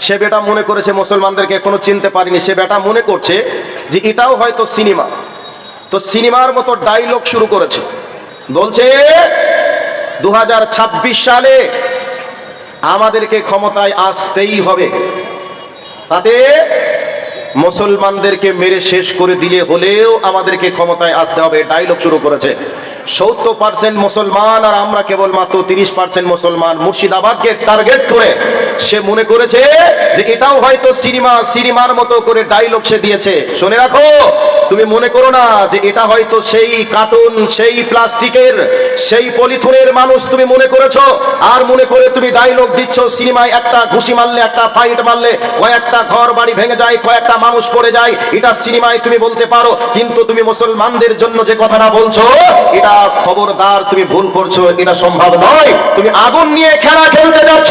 সে বেটা মনে করেছে মুসলমানদেরকে এখনো চিনতে পারিনি, সে বেটা মনে করছে যে এটাও হয়তো সিনেমা। তো সিনেমার মতো ডায়লগ শুরু করেছে, বলছে 2026 সালে আমাদেরকে ক্ষমতায় আসতেই হবে, তাতে মুসলমানদেরকে মেরে শেষ করে দিলে হলেও আমাদেরকে ক্ষমতায় আসতে হবে। ডায়লগ শুরু করেছে। 70% মুসলমান আর আমরা কেবলমাত্র 30% মুসলমান। মুর্শিদাবাদকে টার্গেট করে সে মনে করেছে যে এটাও হয়তো সিনেমা, সিনেমার মতো করে ডায়লগ সে দিয়েছে। শুনে রাখো, তুমি মনে করো না যে এটা হয়তো সেই কার্টুন, সেই প্লাস্টিকের, সেই পলিথিনের মানুষ তুমি মনে করেছো, আর মনে করে তুমি ডায়লগ দিচ্ছ। সিনেমায় একটা ঘুষি মারলে, একটা ফাইট মারলে কয়েকটা ঘর বাড়ি ভেঙে যায়, কয়েকটা মানুষ পড়ে যায়, এটা সিনেমায় তুমি বলতে পারো। কিন্তু তুমি মুসলমানদের জন্য যে কথাটা বলছো, এটা খবরদার তুমি ভুল করছো, এটা সম্ভব নয়। তুমি আগুন নিয়ে খেলা খেলতে যাচ্ছ।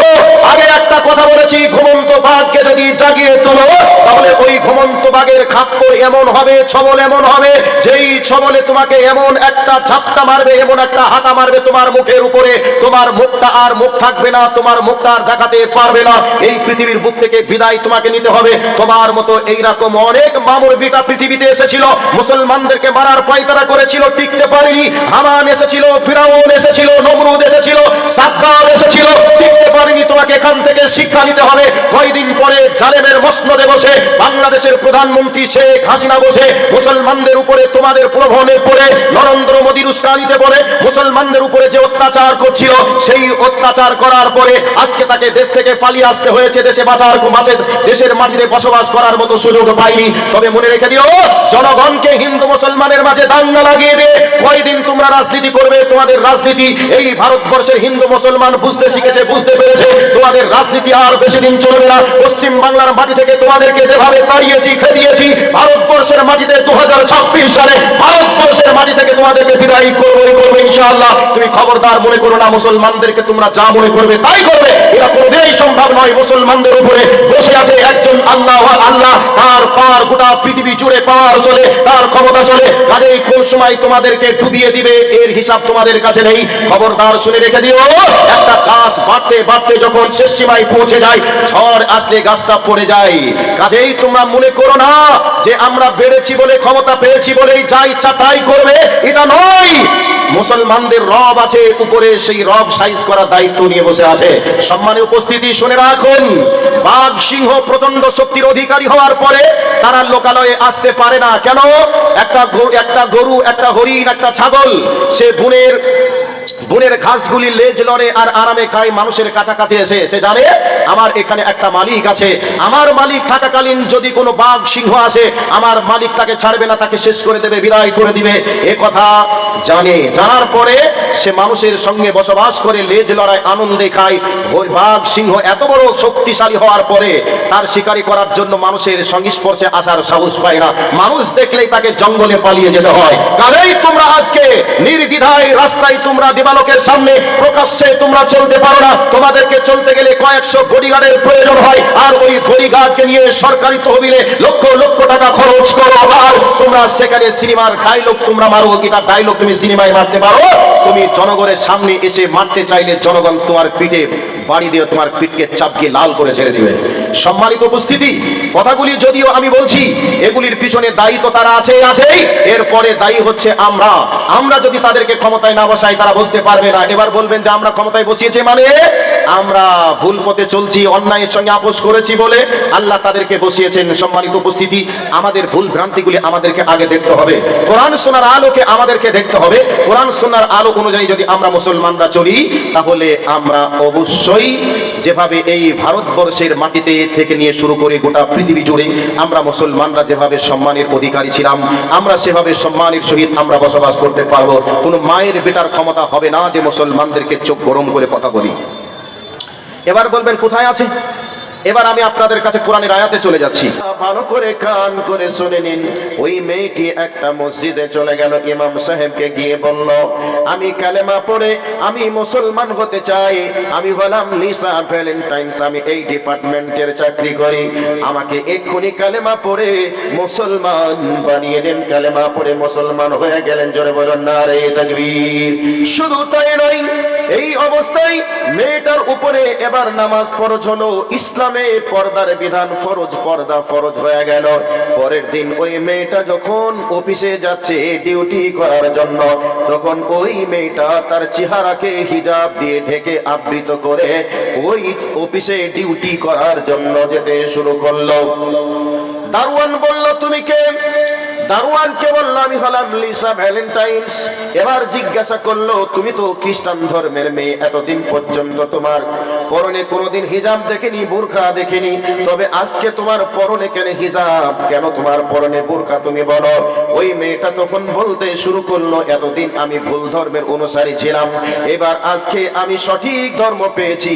আগে একটা কথা বলেছি, ঘুমন্ত বাঘকে যদি জাগিয়ে তোলো, তাহলে ওই ঘুমন্ত বাঘের খাপ্পড় এমন হবে, ছবল এমন হবে, যেই ছবলে তোমাকে এমন একটা ঝাপটা মারবে, এমন একটা হাতা মারবে তোমার মুখের উপরে, তোমার মুখটা আর মুখ থাকবে না, তোমার মুখটা আর দেখাতে পারবে না। এই পৃথিবীর বুক থেকে বিদায় তোমাকে নিতে হবে। তোমার মতো এইরকম অনেক মামুর বেটা পৃথিবীতে এসেছিল, মুসলমানদেরকে মারার পায়তারা করেছিল, টিকতে পারেনি। হামান এসেছিল, ফিরাউন এসেছিল, নমরুদ এসেছিল, সাদ্দাম এসেছিল, টিকতে পারেনি। তোমাকে এখান থেকে শিক্ষা নিতে হবে। কয়দিন পরে জালেমের মসনদে বসে বাংলাদেশের প্রধানমন্ত্রী শেখ হাসিনা বসে মুসলমানদের উপরে, তোমাদের প্রলোভনে পড়ে, নরেন্দ্র মোদীর উস্কানিতে পড়ে মুসলমানদের উপরে যে অত্যাচার করছিল, সেই অত্যাচার করার পরে আজকে তাকে দেশ থেকে পালিয়ে আসতে হয়েছে। দেশে বাঁচার দেশের মাটিতে বসবাস করার মতো সুযোগ পাইনি। তবে মনে রেখে দিও, জনগণকে হিন্দু মুসলমানের মাঝে দাঙ্গা লাগিয়ে দিয়ে কয়দিন তোমরা রাজনীতি করবে? তোমাদের রাজনীতি এই ভারতবর্ষের হিন্দু মুসলমান বুঝতে শিখেছে, বুঝতে পেরেছে। তোমাদের রাজনীতি আর বেশি দিন চলবে না। পশ্চিম বাংলার মাটি থেকে তোমাদেরকে যেভাবে তাড়িয়েছি, খেদিয়েছি, ভারতবর্ষের মাটিতে 2026 সালে ভারতবর্ষের মাটি থেকে তোমাদেরকে বিদায় করবো ইনশাআল্লাহ। তুমি খবরদার মনে করো না মুসলমানদেরকে তোমরা যা মনে করবে তাই করবে, এটা কোনোদিনই সম্ভব নয়। মুসলমানদের উপরে বসে আছে একজন আল্লাহ, আল্লাহ তার পার গোটা পৃথিবী জুড়ে পাওয়ার চলে, তার ক্ষমতা চলে। কাজেই কোন সময় তোমাদেরকে ডুবিয়ে দিবে এর হিসাব তোমাদের কাছে নেই। খবরদার শুনে রেখে দিও, একটা গাছ বাড়তে বাড়তে যখন শেষ সীমায় পৌঁছে যায়, ঝড় আসলে গাছটা পড়ে যায়। কাজেই তোমরা মনে করো না যে আমরা বেড়েছি বলে, ক্ষমতা পেয়েছি বলেই যা ইচ্ছা তাই করবে, এটা নয়। মুসলমানদের রব আছে উপরে, সেই রব সাইজ করার দায়িত্ব নিয়ে বসে আছে। সম্মানীয় উপস্থিতি, শুনে রাখুন, বাঘ সিংহ প্রচন্ড শক্তির অধিকারী হওয়ার পরে তারা লোকালয়ে আসতে পারে না। কেন? একটা গরু, একটা হরিণ, একটা ছাগল সে বনের ঘাসগুলি লেজ লড়ে আর আরামে খায়। মানুষের কাছাকাছি এসে সে জানে আমার এখানে একটা মালিক আছে। আমার মালিক থাকাকালীন যদি কোনো বাঘ সিংহ আসে, আমার মালিক তাকে ছাড়বে না, তাকে শেষ করে দেবে, বিদায় করে দিবে। এ কথা জানে। জানার পরে সে মানুষের সঙ্গে বসবাস করে, লেজ লড়ায় আনন্দে খায়। বাঘ সিংহ এত বড় শক্তিশালী হওয়ার পরে তার শিকারি করার জন্য মানুষের সংস্পর্শে আসার সাহস পায় না। মানুষ দেখলেই তাকে জঙ্গলে পালিয়ে যেতে হয়। কাজেই তোমরা আজকে নির্দ্বিধায় রাস্তায় তোমরা দিবালোকের সামনে প্রকাশ্যে তোমরা চলতে পারো না। তোমাদেরকে চলতে গেলে কয়েকশো বডিগার্ডের প্রয়োজন হয়, আর ওই বডিগার্ডকে নিয়ে সরকারি তহবিলে লক্ষ লক্ষ টাকা খরচ করো, আর তোমরা সেখানে সিনেমার ডায়লগ তোমরা মারো। এটা ডায়লগ তুমি সিনেমায় মারতে পারো, তুমি জনগণের সামনে এসে মারতে চাইলে জনগণ তোমার পিঠে বাড়ি দিয়ে তোমার পিঠকে চাপকিয়ে লাল করে ছেড়ে দিবে। সম্মানিত উপস্থিতি, কথাগুলি যদিও আমি বলছি, এগুলির পিছনে দায়ী তো তারা আছেই। এরপরে দায়ী হচ্ছে আমরা যদি তাদেরকে ক্ষমতায় না বসাই, তারা বসতে পারবে না। এবার বলবেন যে আমরা ক্ষমতায় বসিয়েছি মানে আমরা ভুল পথে চলছি, অন্যায়ের সঙ্গে আপোষ করেছি বলে আল্লাহ তাদেরকে বসিয়েছেন। সম্মানিত উপস্থিতি, আমাদের ভুল ভ্রান্তিগুলি আমাদেরকে আগে দেখতে হবে। কোরআন সুন্নাহর আলোকে আমাদেরকে দেখতে হবে। কোরআন সুন্নাহর আলো অনুযায়ী যদি আমরা মুসলমানরা চলি, তাহলে আমরা অবশ্যই যেভাবে এই ভারতবর্ষের মাটিতে থেকে নিয়ে শুরু করে গোটা পৃথিবী জুড়ে আমরা মুসলমানরা যেভাবে সম্মানের অধিকারী ছিলাম, আমরা সেভাবে সম্মানের সহিত আমরা বসবাস করতে পারবো। কোনো মায়ের বেটার ক্ষমতা হবে না যে মুসলমানদেরকে চোখ গরম করে কথা বলি। এবার বলবেন কোথায় আছে? এবার আমি আপনাদের কাছে কোরআনের আয়াতে চলে যাচ্ছি, ভালো করে কান করে শুনে নিন। ওই মেয়েটি একটা মসজিদে চলে গেল, ইমাম সাহেবকে গিয়ে বলল, আমি কালেমা পড়ে আমি মুসলমান হতে চাই, আমি হলাম লিসা ভ্যালেন্টাইন্স, আমি এই ডিপার্টমেন্টের চাকরি করি, আমাকে এক্ষুনি কালেমা পড়ে মুসলমান বানিয়ে দেন। কালেমা পড়ে মুসলমান হয়ে গেলেন। জোরে বলুন নারে তাকবীর। শুধু তাই নয়, এই অবস্থায় মেয়েটার উপরে এবার নামাজ ফরজ হলো। ইসলামে পর্দার বিধান ফরজ, পর্দা ফরজ হয়ে গেল। পরের দিন ওই মেয়েটা যখন অফিসে যাচ্ছে ডিউটি করার জন্য, তখন ওই মেয়েটা তার চেহারাকে হিজাব দিয়ে ঢেকে আবৃত করে ওই অফিসে ডিউটি করার জন্য যেতে শুরু করলো। দারোয়ান বলল, তুমি কে? দারোয়ানকে বলল, আমি হলাম লিসা ভ্যালেন্টাইন্স। এবার জিজ্ঞাসা করলো, তুমি তো খ্রিস্টান ধর্মের মেয়ে, এতদিন পর্যন্ত তোমার পরনে কোনোদিন হিজাব দেখিনি, বোরখা দেখিনি, তবে আজকে তোমার পরনে কেন হিজাব, কেন তোমার পরনে বোরখা, তুমি বলো। ওই মেয়েটা তখন বলতে শুরু করলো, এতদিন আমি ভুল ধর্মের অনুসারী ছিলাম, এবার আজকে আমি সঠিক ধর্ম পেয়েছি,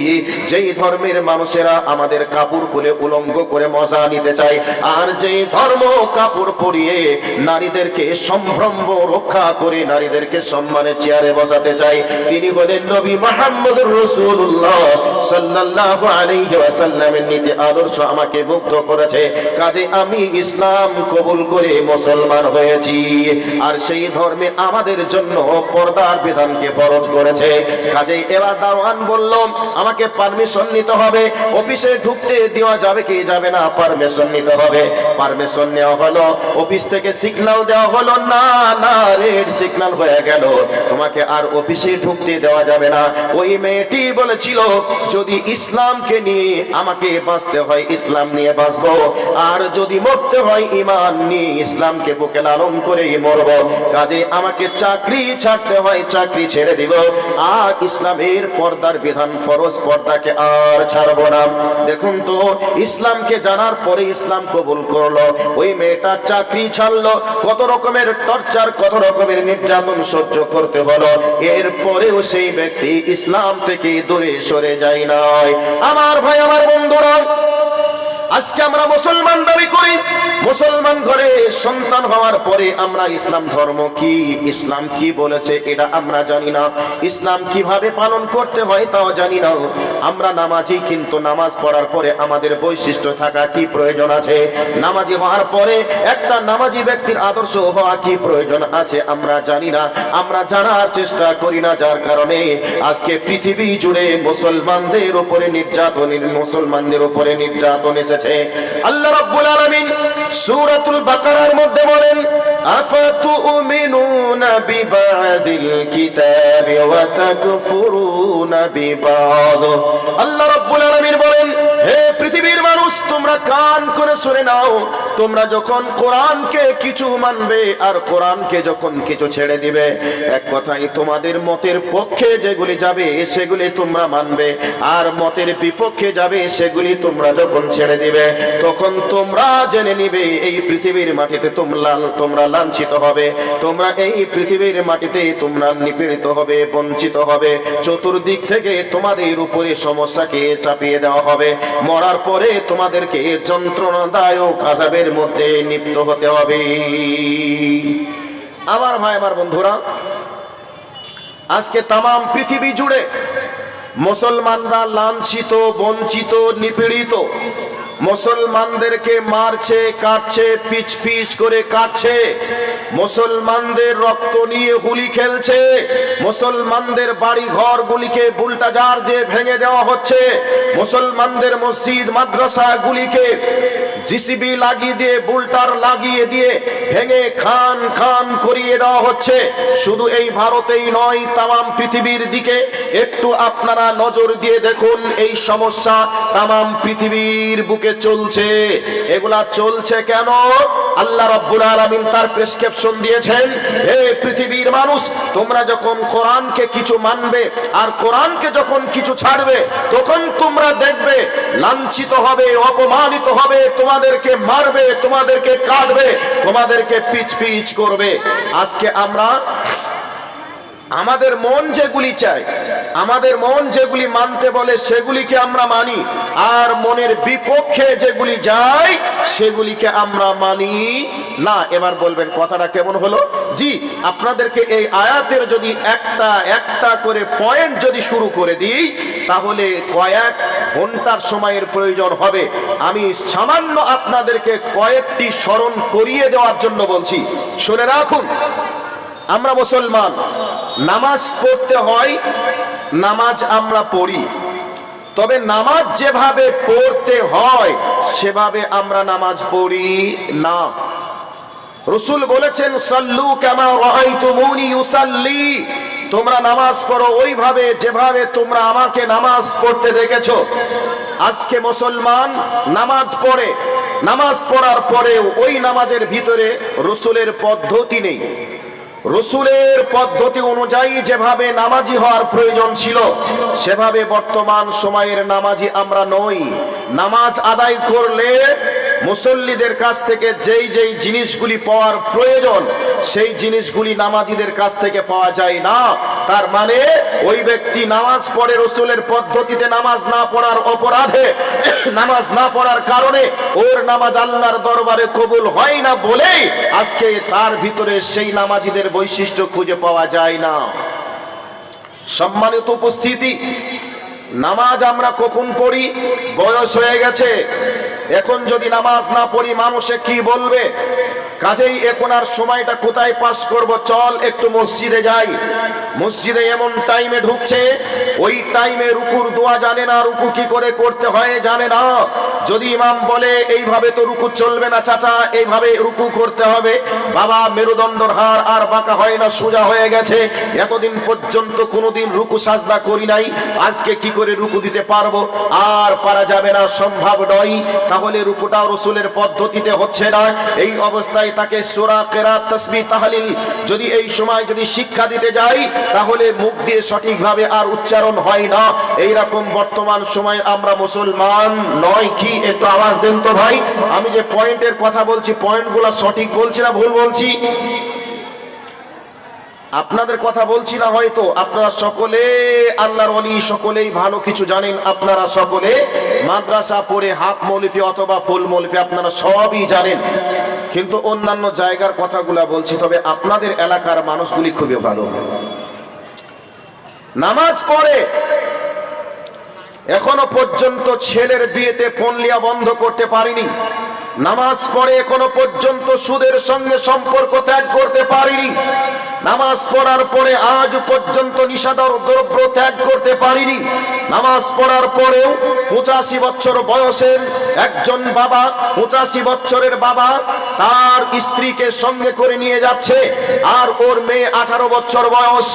যেই ধর্মের মানুষেরা আমাদের কাপড় খুলে উলঙ্গ করে মজা নিতে চায়, আর যেই ধর্ম কাপড় পরিয়ে নারীদেরকে সম্ভ্রম রক্ষা করে নারীদেরকে সম্মানের চেয়ারে বসাতে চাই, তিনি হলেন নবী মুহাম্মদুর রাসূলুল্লাহ সাল্লাল্লাহু আলাইহি ওয়াসাল্লামের নীতি আদর্শ আমাকে মুগ্ধ করেছে, কাজে আমি ইসলাম কবুল করে মুসলমান হয়েছি। আর সেই ধর্মে আমাদের জন্য পর্দার বিধানকে ফরজ করেছে। কাজে এবার দারোয়ান বলল, আমাকে পারমিশন নিতে হবে, অফিসে ঢুকতে দেওয়া যাবে কি যাবে না, পারমিশন নিতে হবে। পারমিশন নেওয়া হলো, অফিস থেকে সিগন্যাল দেওয়া হলো, না না, রেড সিগন্যাল হয়ে গেল, তোমাকে আর অফিসে ঢুকতে দেওয়া যাবে না। ওই মেয়েটি বলেছিল, যদি ইসলামকে নিয়ে আমাকে বাঁচতে হয় ইসলাম নিয়ে বাঁচবো, আর যদি মরতে হয় ঈমান নিয়ে ইসলামকে বুকে লালন করেই মরব, কাজে আমাকে চাকরি ছাড়তে হয় চাকরি ছেড়ে দিব, আর ইসলামের পর্দার বিধান ফরজ পর্দাকে আর ছাড়বো না। দেখুন তো, ইসলামকে জানার পরে ইসলাম কবুল করলো, ওই মেয়েটা চাকরি ছাড়লো, কত রকমের টর্চার, কত রকমের নির্যাতন সহ্য করতে হলো, এরপরেও সেই ব্যক্তি ইসলাম থেকে দূরে সরে যায় নাই। আমার ভাই, আমার বন্ধুরা, আজকে আমরা মুসলমান দাবি করি, মুসলমান ঘরে সন্তান হওয়ার পরে আমরা ইসলাম ধর্ম কি, ইসলাম কি বলেছে এটা আমরা জানি না, ইসলাম কিভাবে পালন করতে হয় তাও জানি না। আমরা নামাজি, কিন্তু নামাজ পড়ার পরে আমাদের বৈশিষ্ট্য থাকা কি প্রয়োজন আছে, নামাজি হওয়ার পরে একটা নামাজি ব্যক্তির আদর্শ হওয়া কি প্রয়োজন আছে আমরা জানি না, আমরা জানার চেষ্টা করি না, যার কারণে আজকে পৃথিবী জুড়ে মুসলমানদের উপরে নির্যাতন, মুসলমানদের উপরে নির্যাতন এসেছে। আল্লাহ রাব্বুল আলামিন সূরাতুল বাকারার মধ্যে বলেন, আফাতুমিনুনা বিবাযিল কিতাবি ওয়া তাকফুরুনা বিবায। আল্লাহ রাব্বুল আলামিন বলেন, হে পৃথিবীর মানুষ, তোমরা কান করে শুনে নাও, তোমরা যখন কোরআনকে কিছু মানবে আর কোরআনকে যখন কিছু ছেড়ে দিবে, এক কথাই তোমাদের মতের পক্ষে যেগুলি যাবে সেগুলি তোমরা মানবে, আর মতের বিপক্ষে যাবে সেগুলি তোমরা যখন ছেড়ে দিবে, তখন তোমরা জেনে নিবে এই পৃথিবীর মাটিতে তোমরা লাঞ্ছিত হবে, তোমরা এই পৃথিবীর মাটিতে তোমরা নিপীড়িত হবে, বঞ্চিত হবে, চতুর্দিক থেকে তোমাদের উপরে সমস্যাকে চাপিয়ে দেওয়া হবে, মরার পরে তোমাদেরকে যন্ত্রণাদায়ক আযাবের মধ্যে লিপ্ত হতে হবে। আমার ভাই, আমার বন্ধুরা, আজকে তামাম পৃথিবী জুড়ে মুসলমানরা লাঞ্ছিত, বঞ্চিত, নিপীড়িত, মুসলমানদেরকে মারছে, কাটছে, পিচ পিচ করে কাটছে, মুসলমানদের রক্ত নিয়ে হুলি খেলছে, মুসলমানদের বাড়ি ঘর গুলিকে বুলডোজার দিয়ে ভেঙে দেওয়া হচ্ছে, মুসলমানদের মসজিদ মাদ্রাসা গুলিকে জিসিবি লাগিয়ে দিয়ে, বুলটার লাগিয়ে দিয়ে ভেঙে খান খান করিয়ে দেওয়া হচ্ছে। শুধু এই ভারতেই নয়, তামাম পৃথিবীর দিকে একটু আপনারা নজর দিয়ে দেখুন, এই সমস্যা তামাম পৃথিবীর বুকে চলছে। এগুলা চলছে কেন? আল্লাহ রাব্বুল আলামিন তার প্রেসক্রিপশন দিয়েছেন, হে পৃথিবীর মানুষ, তোমরা যখন কোরআনকে কিছু মানবে আর কোরআনকে যখন কিছু ছাড়বে, তখন তোমরা দেখবে লাঞ্ছিত হবে, অপমানিত হবে, তোমাদেরকে মারবে, তোমাদেরকে কাটবে, তোমাদেরকে পিচ পিচ করবে। আজকে আমরা আমাদের মন যেগুলি চায়, আমাদের মন যেগুলি মানতে বলে সেগুলিকে আমরা মানি, আর মনের বিপক্ষে যেগুলি যায় সেগুলিকে আমরা মানি না। এবার বলবেন কথাটা কেমন হলো? জি, আপনাদেরকে এই আয়াতের যদি একটা একটা করে পয়েন্ট যদি শুরু করে দিই, তাহলে কয়েক ঘন্টার সময়ের প্রয়োজন হবে। আমি সামান্য আপনাদেরকে কয়েকটি স্মরণ করিয়ে দেওয়ার জন্য বলছি, শুনে রাখুন। আমরা মুসলমান, নামাজ পড়তে হয়, নামাজ আমরা পড়ি, তবে নামাজ যেভাবে পড়তে হয় সেভাবে আমরা নামাজ পড়ি না। রাসূল বলেছেন সাল্লু কামা রাআইতুমুনি ইউসাল্লি, তোমরা নামাজ পড়ো ওইভাবে যেভাবে তোমরা আমাকে নামাজ পড়তে দেখেছো। আজকে মুসলমান নামাজ পড়ে, নামাজ পড়ার পরেও ওই নামাজের ভিতরে রাসূলের পদ্ধতি নেই। রাসূলের পদ্ধতি অনুযায়ী যেভাবে নামাজি হওয়ার প্রয়োজন ছিল সেভাবে বর্তমান সময়ের নামাজি আমরা নই। নামাজ আদায় করলে মুসল্লিদের কাছ থেকে যেই যেই জিনিসগুলি পাওয়ার প্রয়োজন সেই জিনিসগুলি নামাজিদের কাছ থেকে পাওয়া যায় না। তার মানে ওই ব্যক্তি নামাজ পড়ে রাসূলের পদ্ধতিতে নামাজ না পড়ার অপরাধে, নামাজ না পড়ার কারণে ওর নামাজ আল্লাহর দরবারে কবুল হয় না বলেই আজকে তার ভিতরে সেই নামাজিদের বৈশিষ্ট্য খুঁজে পাওয়া যায় না। সম্মানিত উপস্থিতি, নামাজ আমরা কখন পড়ি? বয়স হয়ে গেছে, এখন যদি নামাজ না পড়ি মানুষে কি বলবে? কাজেই এখন আর সময়টা কোথায় পাস করব, চল একটু মসজিদে যাই। মসজিদে এমন টাইমে ঢুকছে ওই টাইমে রুকুর দোয়া জানে না, রুকু কি করে করতে হয় জানে না। যদি ইমাম বলে এইভাবে তো রুকু চলবে না চাচা, এইভাবে রুকু করতে হবে, বাবা মেরুদণ্ডর হাড় আর বাঁকা হয় না, সোজা হয়ে গেছে, এতদিন পর্যন্ত কোনোদিন রুকু সাজদা করি নাই, আজকে কি করে রুকু দিতে পারবো? আর পারা যাবে না, সম্ভব নয়। তাহলে রুকুটাও রাসূলের পদ্ধতিতে হচ্ছে না। এই অবস্থায় তাকে সূরা, কিরাত, তাসবিহ, তাহলিল যদি এই সময় যদি শিক্ষা দিতে যাই তাহলে মুখ দিয়ে সঠিকভাবে আর উচ্চারণ হয় না। এইরকম বর্তমান সময় আমরা মুসলমান নয় কি? একটু আওয়াজ দেন তো ভাই। আমি যে পয়েন্টের কথা বলছি পয়েন্টগুলো সঠিক বলছি না ভুল বলছি? আপনাদের কথা বলছি না হয়তো। আপনারা সকলে আল্লাহর ওলি, সকলেই ভালো কিছু জানেন। আপনারা সকলে মাদ্রাসা পড়ে হাফ মৌলবি অথবা ফুল মৌলবি, আপনারা সবই জানেন, কিন্তু অন্যান্য জায়গার কথাগুলা বলছি। তবে আপনাদের এলাকার মানুষগুলি খুবই ভালো, নামাজ পড়ে। এখনো পর্যন্ত ছেলের বিয়েতে পনলিয়া বন্ধ করতে পারিনি, নামাজ পড়ে এখনো পর্যন্ত সুদের সঙ্গে সম্পর্ক ত্যাগ করতে পারিনি, নামাজ পড়ার পরে আজ পর্যন্ত নিষাদর দ্রব্য ত্যাগ করতে পারিনি। নামাজ পড়ার পরেও 85 বছর বয়সের একজন বাবা, 85 বছরের বাবা তার স্ত্রীকে সঙ্গে করে নিয়ে যাচ্ছে, আর ওর মেয়ে 18 বছর বয়স।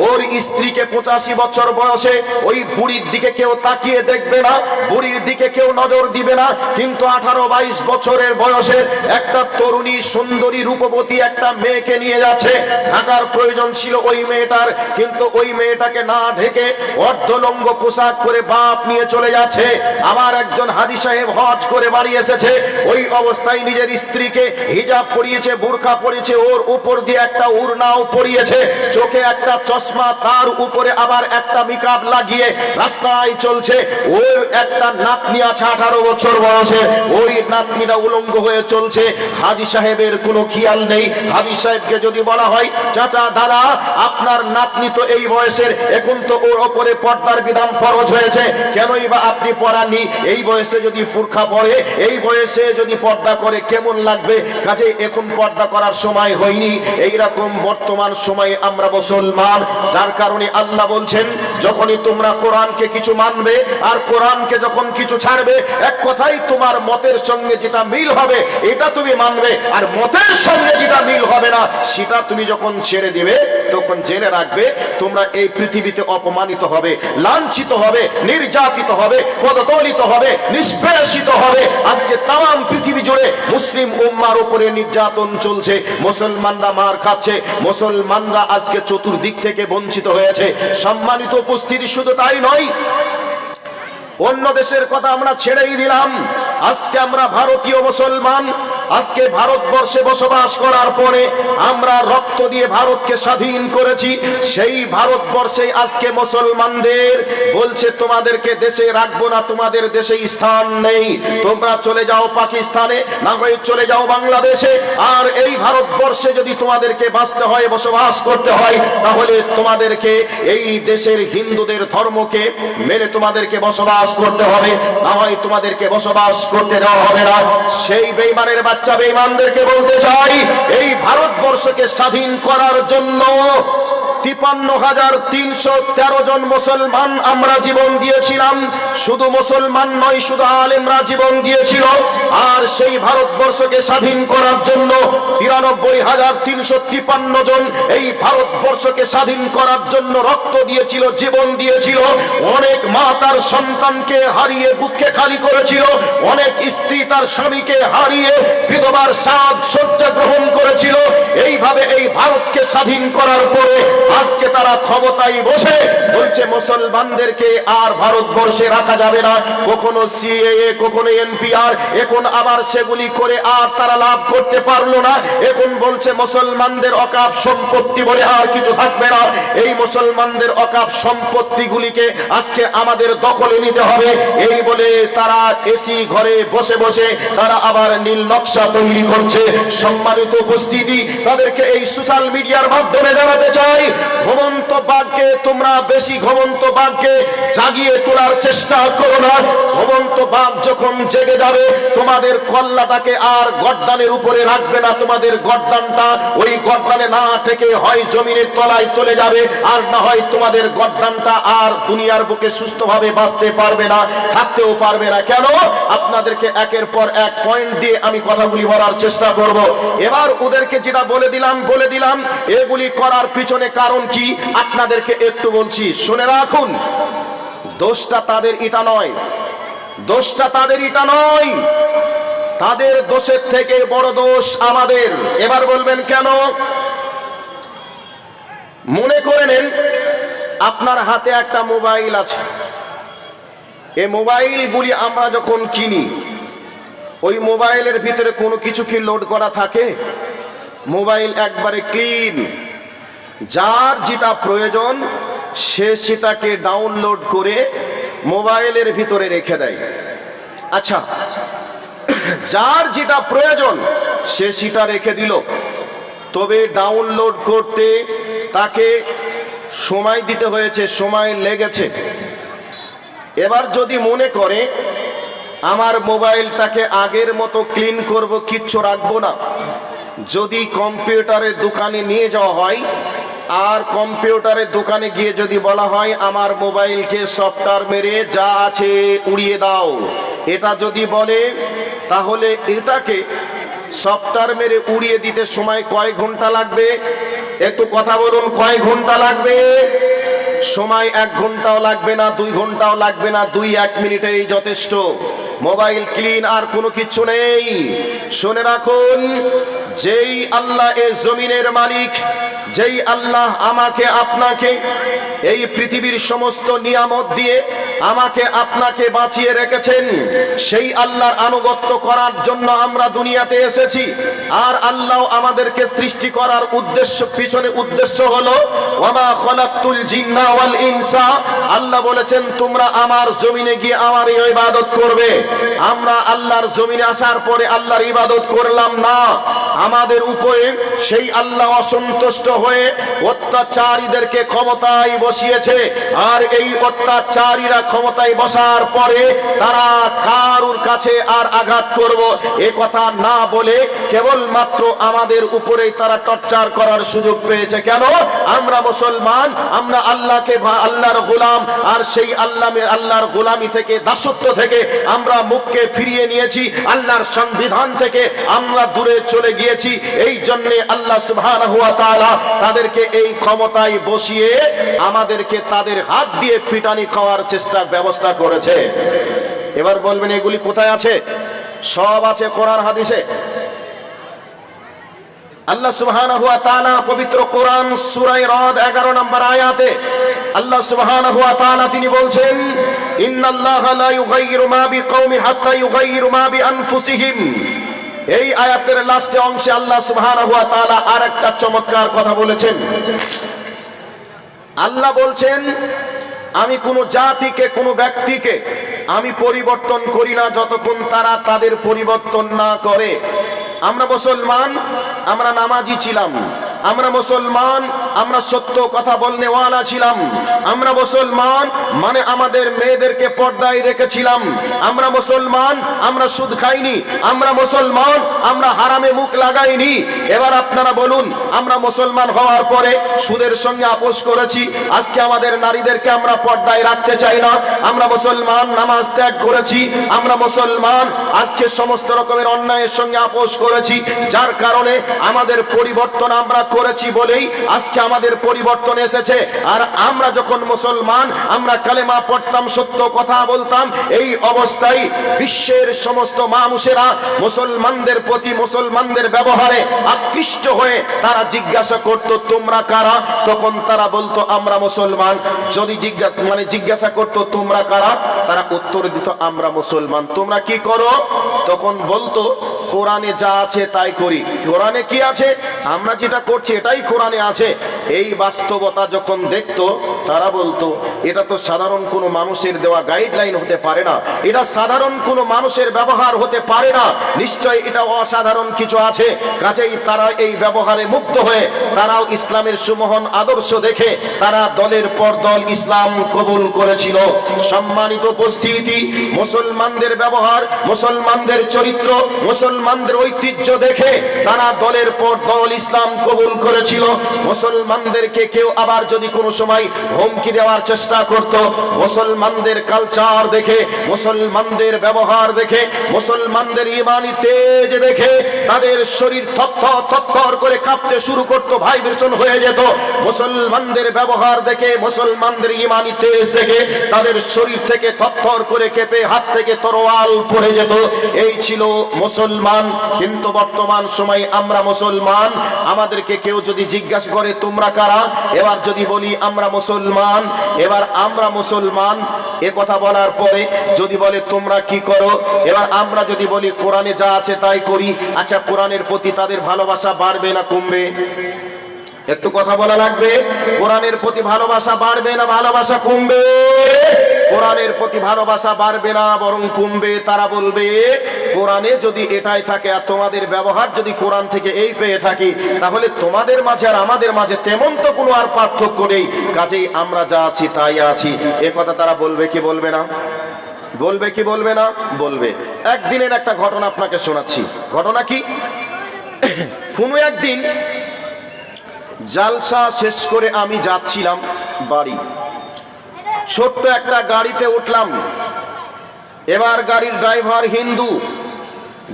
ওর স্ত্রীকে 85 বছর বয়সে ওই বুড়ির দিকে কেউ তাকিয়ে দেখবে না, বুড়ির দিকে কেউ নজর দিবে না, কিন্তু 18-22 বছরের বয়সের একটা তরুণী সুন্দরী রূপবতী একটা মেয়েকে নিয়ে যাচ্ছে। ঢাকার প্রয়োজন ছিল ওই মেয়েটার, কিন্তু ওই মেয়েটাকে না ঢেকে অর্ধলঙ্গ পোশাক করে বাপ নিয়ে চলে যাচ্ছে। আমার একজন হাজী সাহেব হজ করে বাড়ি এসেছে, ওই অবস্থায় নিজের স্ত্রীকে হিজাব পরিয়েছে, বুরকা পরিয়েছে, ওর উপর দিয়ে একটা উড়নাও পরিয়েছে, চোখে একটা চশমা, তার উপরে আবার একটা মেকআপ লাগিয়ে রাস্তায় চলছে। ওর একটা নাতনি আছে 18 বছর বয়সে, ওই নাতনিটা উলঙ্গ হয়ে চলছে। হাজী সাহেবের কোনো খেয়াল নেই। হাজী সাহেবকে যদি বলা হয় চাচা দাদা আপনার নাতনি তো এই বয়সের, এখন তো ওর ওপরে পর্দার বিধান ফরজ হয়েছে, কেনই বা আপনি পড়াননি? এই বয়সে যদি বুরকা পরে, এই বয়সে যদি পর্দা করে কেমন লাগবে? কাজে এখন পর্দা করার সময় হয়নি। এইরকম বর্তমান সময়ে আমরা মুসলমান, যার কারণে আল্লাহ বলছেন যখনই তোমরা কোরআনকে কিছু মানবে আর কোরআনকে যখন কিছু ছাড়বে, এক কথাই তোমার মতের সঙ্গে যেটা মিল হবে এটা তুমি মানবে, আর মতের সঙ্গে যেটা মিল হবে না সেটা তুমি যখন ছেড়ে দিবে তখন জেনে রাখবে তোমরা এই পৃথিবীতে অপমানিত হবে, লাঞ্ছিত হবে, নির্যাতিত হবে, পদদলিত হবে, নিষ্পেষিত হবে। আজকে তাম পৃথিবী জুড়ে মুসলিম উম্মার উপরে নির্যাতন চলছে, মুসলমানরা মার খাচ্ছে, মুসলমানরা আজকে চতুর্দিক থেকে বঞ্চিত হয়েছে। সম্মানিত উপস্থিতি, শুধু তাই নয়, অন্য দেশের কথা আমরা ছেড়েই দিলাম। আজকে আমরা ভারতীয় মুসলমান, আজকে ভারতবর্ষে বসবাস করার পরে আমরা রক্ত দিয়ে ভারতকে স্বাধীন করেছি। সেই ভারতবর্ষে আজকে মুসলমানদের বলছে তোমাদেরকে দেশে রাখবো না, তোমাদের দেশে স্থান নেই, তোমরা চলে যাও পাকিস্তানে, না হয় চলে যাও বাংলাদেশে। আর এই ভারতবর্ষে যদি তোমাদেরকে বাঁচতে হয়, বসবাস করতে হয়, তাহলে তোমাদেরকে এই দেশের হিন্দুদের ধর্মকে মেনে তোমাদেরকে বসবাস করতে হবে, না হয় তোমাদেরকে বসবাস করতে দেওয়া হবে না। সেই বেঈমানের বাচ্চা বেঈমানদেরকে বলতে চাই, এই ভারতবর্ষকে স্বাধীন করার জন্য 53,313 জন মুসলমান আমরা জীবন দিয়েছিলাম। শুধু মুসলমান নয়, শুধু আলেমরা জীবন দিয়েছিল। আর সেই ভারতবর্ষকে স্বাধীন করার জন্য 93,353 জন এই ভারতবর্ষকে স্বাধীন করার জন্য রক্ত দিয়েছিল, জীবন দিয়েছিল। অনেক মা তার সন্তানকে হারিয়ে বুকে খালি করেছিল, অনেক স্ত্রী তার স্বামীকে হারিয়ে বিধবার সাজ সজ্জা গ্রহণ করেছিল। এইভাবে এই ভারতকে স্বাধীন করার পরে আজকে তারা ক্ষমতায় বসে বলছে মুসলমানদেরকে আর ভারতবর্ষে রাখা যাবে না, কখনো সিএএ, কখনো এনপিআর। এখন আবার সেগুলি করে আর তারা লাভ করতে পারলো না। এখন বলছে মুসলমানদের অকাপ সম্পত্তি বলে আর কিছু থাকবে না। এই মুসলমানদের অকাপ সম্পত্তিগুলিকে আজকে আমাদের দখলে নিতে হবে, এই বলে তারা এসি ঘরে বসে বসে তারা আবার নীল নকশা তৈরি করছে। সম্মানিত উপস্থিতি, তাদেরকে এই সোশ্যাল মিডিয়ার মাধ্যমে জানাতে চাই, ঘুমন্ত বাঘকে তোমরা বেশি ঘুমন্ত বাঘকে জাগিয়ে তোলার চেষ্টা করো না। ঘুমন্ত বাঘ যখন জেগে যাবে তোমাদের কল্লাটাকে আর গর্দানের উপরে রাখবে না, তোমাদের গর্দানটা ওই গর্দানে না থেকে হয় জমিনের তলায় চলে যাবে, আর না হয় তোমাদের গর্দানটা আর দুনিয়ার বুকে সুস্থভাবে বাঁচতে পারবে না, থাকতেও পারবে না। কেন? আপনাদেরকে একের পর এক পয়েন্ট দিয়ে আমি কথাগুলি বলার চেষ্টা করব। এবার ওদেরকে যেটা বলে দিলাম এগুলি করার পিছনে কারণ কি আপনাদেরকে একটু বলছি, শুনে রাখুন। দোষটা তাদের এটা নয়, দোষটা তাদের এটা নয়, তাদের দোষের থেকে বড় দোষ আমাদের। এবার বলবেন কেন? মনে করে নেন আপনার হাতে একটা মোবাইল আছে। এই মোবাইলগুলি আমরা যখন কিনি, ওই মোবাইলের ভিতরে কোনো কিছু কি লোড করা থাকে? মোবাইল একবারে ক্লিন, যার যেটা প্রয়োজন সে সেটাকে ডাউনলোড করে মোবাইলের ভিতরে রেখে দেয়। আচ্ছা, যার যেটা প্রয়োজন সে সেটা রেখে দিল, তবে ডাউনলোড করতে তাকে সময় দিতে হয়েছে, সময় লেগেছে। এবার যদি মনে করে আমার মোবাইলটাকে আগের মতো ক্লিন করব, কিচ্ছু রাখবো না, যদি কম্পিউটারের দোকানে নিয়ে যাওয়া হয় আর কম্পিউটারের দোকানে গিয়ে যদি বলা হয় আমার মোবাইলকে সফটওয়্যার মেরে যা আছে উড়িয়ে দাও, এটা যদি বলে, তাহলে এটাকে সফটওয়্যার মেরে উড়িয়ে দিতে সময় কয় ঘন্টা লাগবে? একটু কথা বলুন, কয় ঘন্টা লাগবে? সময় 1 ঘন্টাও লাগবে না, 2 ঘন্টাও লাগবে না, 2-1 মিনিটেই যথেষ্ট। মোবাইল ক্লিন, আর কোনো কিছু নেই। শুনে রাখুন, যেই আল্লাহ এ জমিনের মালিক, যেই আল্লাহ আমাকে আপনাকে এই পৃথিবীর সমস্ত নিয়ামত দিয়ে আমাকে আপনাকে বাঁচিয়ে রেখেছেন, সেই আল্লাহর আনুগত্য করার জন্য আমরা দুনিয়াতে এসেছি। আর আল্লাহ আমাদেরকে সৃষ্টি করার উদ্দেশ্য, পিছনে উদ্দেশ্য হলো ওয়ামা খালাকতুল জিন্না ওয়াল ইনসা। আল্লাহ বলেছেন তোমরা আমার জমিনে গিয়ে আমার ইবাদত করবে। আমরা আল্লাহর জমিনে আসার পরে আল্লাহর ইবাদত করলাম না, আমাদের উপরে সেই আল্লাহ অসন্তুষ্ট হয়ে অত্যাচারীদেরকে ক্ষমতায় বসিয়েছে। আর এই অত্যাচারীরা ক্ষমতায় বসার পরে তারা কারুর কাছে আর আঘাত করব এ কথা না বলে কেবলমাত্র আমাদের উপরেই তারা টর্চার করার সুযোগ পেয়েছে। কেন? আমরা মুসলমান, আমরা আল্লাহকে আল্লাহর গোলাম, আর সেই আল্লাহর গোলামি থেকে, দাসত্ব থেকে আমরা মুখকে ফিরিয়ে নিয়েছি, আল্লাহর সংবিধান থেকে আমরা দূরে চলে গিয়েছি। এই জন্যে আল্লাহ সুবহানাহু ওয়া তাআলা তাদেরকে এই ক্ষমতায় বসিয়ে আমাদেরকে তাদের হাত দিয়ে পিটানি খাওয়ার চেষ্টার ব্যবস্থা করেছে। এবার বলবেন এগুলি কোথায় আছে? সব আছে কোরআন হাদিসে। আল্লাহ সুবহানাহু ওয়া তাআলা পবিত্র কোরআন সূরা রাদ 11 নম্বর আয়াতে আল্লাহ সুবহানাহু ওয়া তাআলা তিনি বলছেন, ইন্নাল্লাহা লা ইউগাইয়িরু মা বিকাওমিন হাত্তা ইউগাইয়িরু মা বিআনফুসিহিম। এই আয়াতের লাস্টে অংশে আল্লাহ সুবহানাহু ওয়া তাআলা আরেকটা চমৎকার কথা বলেছেন। আল্লাহ বলছেন, আমি কোন জাতিকে, কোন ব্যক্তিকে আমি পরিবর্তন করি না যতক্ষণ তারা তাদের পরিবর্তন না করে। আমরা মুসলমান, আমরা নামাজি ছিলাম, আমরা মুসলমান, আমরা সত্য কথা বলনেওয়ালা ছিলাম। আমরা মুসলমান মানে আমাদের মেয়েদেরকে পর্দায় রেখেছিলাম। আমরা মুসলমান, আমরা সুদ খাইনি। আমরা মুসলমান, আমরা হারামে মুখ লাগাইনি। এবার আপনারা বলুন, আমরা মুসলমান হওয়ার পরে সুদের সঙ্গে আপোষ করেছি, আজকে আমাদের নারীদেরকে আমরা পর্দায় রাখতে চাই না। আমরা মুসলমান, নামাজ ত্যাগ করেছি। আমরা মুসলমান, আজকে সমস্ত রকমের অন্যায়ের সঙ্গে আপোষ করেছি, যার কারণে আমাদের পরিবর্তন আমরা করেছি বলেই আজকে আমাদের পরিবর্তন এসেছে। আর আমরা যখন মুসলমান, আমরা কালেমা পড়তাম, সত্য কথা বলতাম, এই অবস্থায় বিশ্বের সমস্ত মানুষেরা মুসলমানদের প্রতি, মুসলমানদের ব্যবহারে আকৃষ্ট হয়ে তারা জিজ্ঞাসা করত, তোমরা কারা? তখন তারা বলতো আমরা মুসলমান। যদি জিজ্ঞাসা করত তোমরা কারা, তারা উত্তর দিত আমরা মুসলমান। তোমরা কি করো? তখন বলতো কোরআনে যা আছে তাই করি। কোরআনে কি আছে? আমরা যেটা করছি এটাই কোরআনে আছে। এই বাস্তবতা যখন দেখতো, তারা বলতো এটা তো সাধারণ কোনো মানুষের দেওয়া গাইডলাইন হতে পারে না, এটা সাধারণ কোনো মানুষের ব্যবহার হতে পারে না, নিশ্চয় এটা অসাধারণ কিছু আছে। কাজেই তারা এই ব্যবহারে মুগ্ধ হয়ে তারাও ইসলামের সুমহান আদর্শ দেখে তারা দলের পর দল ইসলাম কবুল করেছিল। সম্মানিত উপস্থিতি, মুসলমানদের ব্যবহার, মুসলমানদের চরিত্র, মুসলমানদের ঐতিহ্য দেখে তারা দলের পর দল ইসলাম কবুল করেছিল। মুসলমানদেরকে কেউ আবার যদি কোনো সময় হুমকি দেওয়ার চেষ্টা করত, মুসলমানদের কালচার দেখে, মুসলমানদের ব্যবহার দেখে, মুসলমানদের ঈমানি তেজ দেখে তাদের শরীর থরথর করে কাঁপতে শুরু করত, ভাইব্রেশন হয়ে যেত। মুসলমানদের ব্যবহার দেখে, মুসলমানদের ঈমানি তেজ দেখে তাদের শরীর থেকে থরথর করে কেঁপে হাত থেকে তরোয়াল পড়ে যেত। এই ছিল মুসলমান। কিন্তু বর্তমান সময়ে আমরা মুসলমান, আমাদেরকে কেউ যদি জিজ্ঞাসা করে তোমরা কারা, এবার যদি বলি আমরা মুসলমান, এবার আমরা মুসলমান এ কথা বলার পরে যদি বলে তোমরা কি করো, এবার আমরা যদি বলি কোরআনে যা আছে তাই করি, আচ্ছা কোরআনের প্রতি তাদের ভালোবাসা বাড়বে না কমবে? একটু কথা বলা লাগবে। কোরআনের প্রতি ভালোবাসা বাড়বে না ভালোবাসা কমবে? কোরআনের প্রতি ভালোবাসা বাড়বে না, বরং কমবে। তারা বলবে কোরআনে যদি এটাই থাকে আর তোমাদের ব্যবহার যদি কোরআন থেকে এই পেয়ে থাকি, তাহলে তোমাদের মাঝে আর আমাদের মাঝে তেমন তো কোনো আর পার্থক্য নেই, কাজেই আমরা যা আছি তাই আছি। এ কথা তারা বলবে কি বলবে না? বলবে কি বলবে না? বলবে। একদিনের একটা ঘটনা আপনাকে শোনাচ্ছি। ঘটনা কি? কোনো একদিন জালসা শেষ করে আমি যাচ্ছিলাম বাড়ি, ছোট্ট একটা গাড়িতে উঠলাম। এবার গাড়ির ড্রাইভার হিন্দু।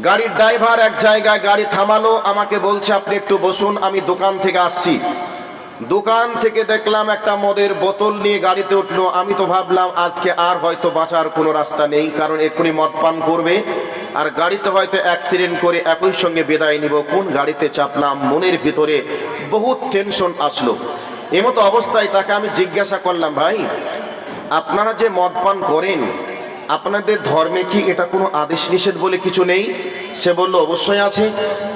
গাড়ির ড্রাইভার এক জায়গায় গাড়ি থামালো, আমাকে বলছে আপনি একটু বসুন, আমি দোকান থেকে আসছি। দোকান থেকে দেখলাম একটা মদের বোতল নিয়ে গাড়িতে উঠলো। আমি তো ভাবলাম আজকে আর হয়তো বাঁচার কোনো রাস্তা নেই, কারণ এক্ষুনি মদ পান করবে আর গাড়িতে হয়তো অ্যাক্সিডেন্ট করে একই সঙ্গে বিদায় নিব। কোন গাড়িতে চাপলাম, মনের ভিতরে বহুত টেনশন আসলো। এমতো অবস্থায় তাকে আমি জিজ্ঞাসা করলাম, ভাই আপনারা যে মদ পান করেন, আপনাদের ধর্মে কি এটা কোনো আদেশ নিষেধ বলে কিছু নেই? সে বলল অবশ্যই আছে।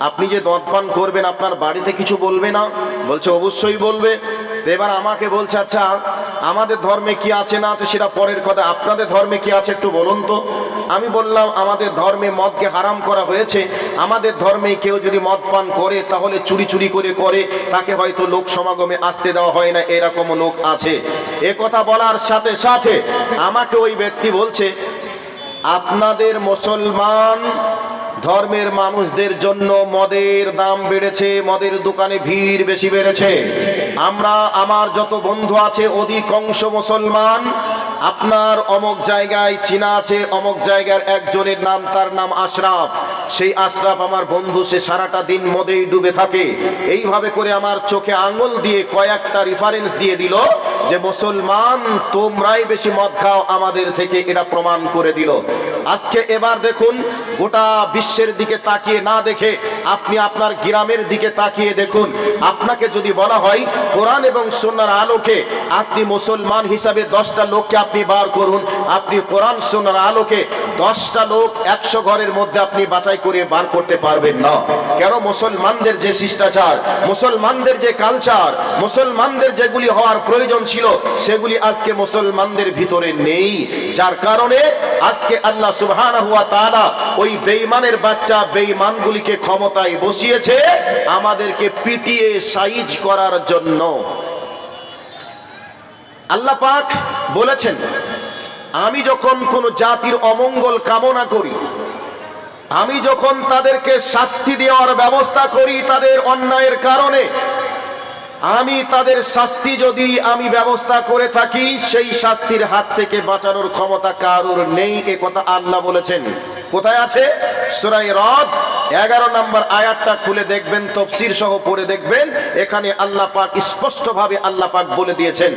আপনি যে মদ পান করবেন আপনার বাড়িতে কিছু বলবে না? বলছে অবশ্যই বলবে। এবার আমাকে বলছে আচ্ছা আমাদের ধর্মে কি আছে না আছে সেটা পরের কথা, আপনাদের ধর্মে কি আছে একটু বলুন তো। আমি বললাম আমাদের ধর্মে মদকে হারাম করা হয়েছে। আমাদের ধর্মে কেউ যদি মদ পান করে তাহলে চুরি করে তাকে হয়তো লোক সমাগমে আসতে দেওয়া হয় না, এরকম লোক আছে। এ কথা বলার সাথে সাথে আমাকে ওই ব্যক্তি বলছে আপনাদের মুসলমান ধর্মের মানুষদের জন্য মদের দাম বেড়েছে, মদের দোকানে ভিড় বেশি বেড়েছে। আমার যত বন্ধু আছে অধিকাংশ মুসলমান। আপনার অমুক জায়গায় চিনা আছে, অমুক জায়গার একজনের নাম, তার নাম আশরাফ। সেই আশরাফ আমার বন্ধু, সে সারাটা দিন মদেই ডুবে থাকে। এইভাবে করে আমার চোখে আঙুল দিয়ে কয়েকটা রেফারেন্স দিয়ে দিল যে মুসলমান তোমরাই বেশি মদ খাও আমাদের থেকে, এটা প্রমাণ করে দিল। আজকে এবার দেখুন, গোটা বিশ্বের দিকে তাকিয়ে না দেখে আপনি আপনার গ্রামের দিকে তাকিয়ে দেখুন। আপনাকে যদি বলা হয় কোরআন এবং সুন্নাহর আলোকে আপনি মুসলমান হিসাবে 10টা লোককে আপনি বার করুন, আপনি কোরআন সুন্নাহর আলোকে 10টা লোক 100 ঘরের মধ্যে আপনি বাছাই করে বার করতে পারবেন না। কেন? মুসলমানদের যে শিষ্টাচার, মুসলমানদের যে কালচার, মুসলমানদের যেগুলি হওয়ার প্রয়োজন ছিল সেগুলি আজকে মুসলমানদের ভিতরে নেই। যার কারণে আজকে আল্লাহ সুবহানাহু ওয়া তাআলা ওই বেঈমানের বাচ্চা বেঈমানগুলিকে ক্ষমতায় বসিয়েছে আমাদেরকে পিটিয়ে সাইজ করার জন্য। আল্লাহ পাক বলেছেন, আমি যখন কোন জাতির অমঙ্গল কামনা করি, আমি যখন তাদেরকে শাস্তি দেওয়ার ব্যবস্থা করি তাদের অন্যায়ের কারণে, আমি তাদের শাস্তি যদি আমি ব্যবস্থা করে থাকি, সেই শাস্তির হাত থেকে বাঁচানোর ক্ষমতা কারোর নেই। এ কথা আল্লাহ বলেছেন। কোথায় আছে? সূরা রদ 11 নম্বর আয়াতটা খুলে দেখবেন, তাফসীর সহ পড়ে দেখবেন। এখানে আল্লাহ পাক স্পষ্টভাবে আল্লাহ পাক বলে দিয়েছেন,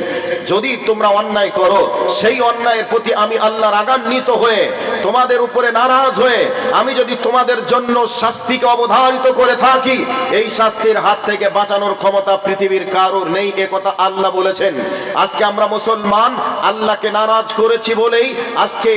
যদি তোমরা অন্যায় করো, সেই অন্যায়ের প্রতি আমি আল্লাহ রাগান্বিত হয়ে, তোমাদের উপরে নারাজ হয়ে আমি যদি তোমাদের জন্য শাস্তিকে অবধারিত করে থাকি, এই শাস্তির হাত থেকে বাঁচানোর ক্ষমতা পৃথিবীর কারোর নেই। এ কথা আল্লাহ বলেছেন। আজকে আমরা মুসলমান আল্লাহকে নারাজ করেছি বলেই আজকে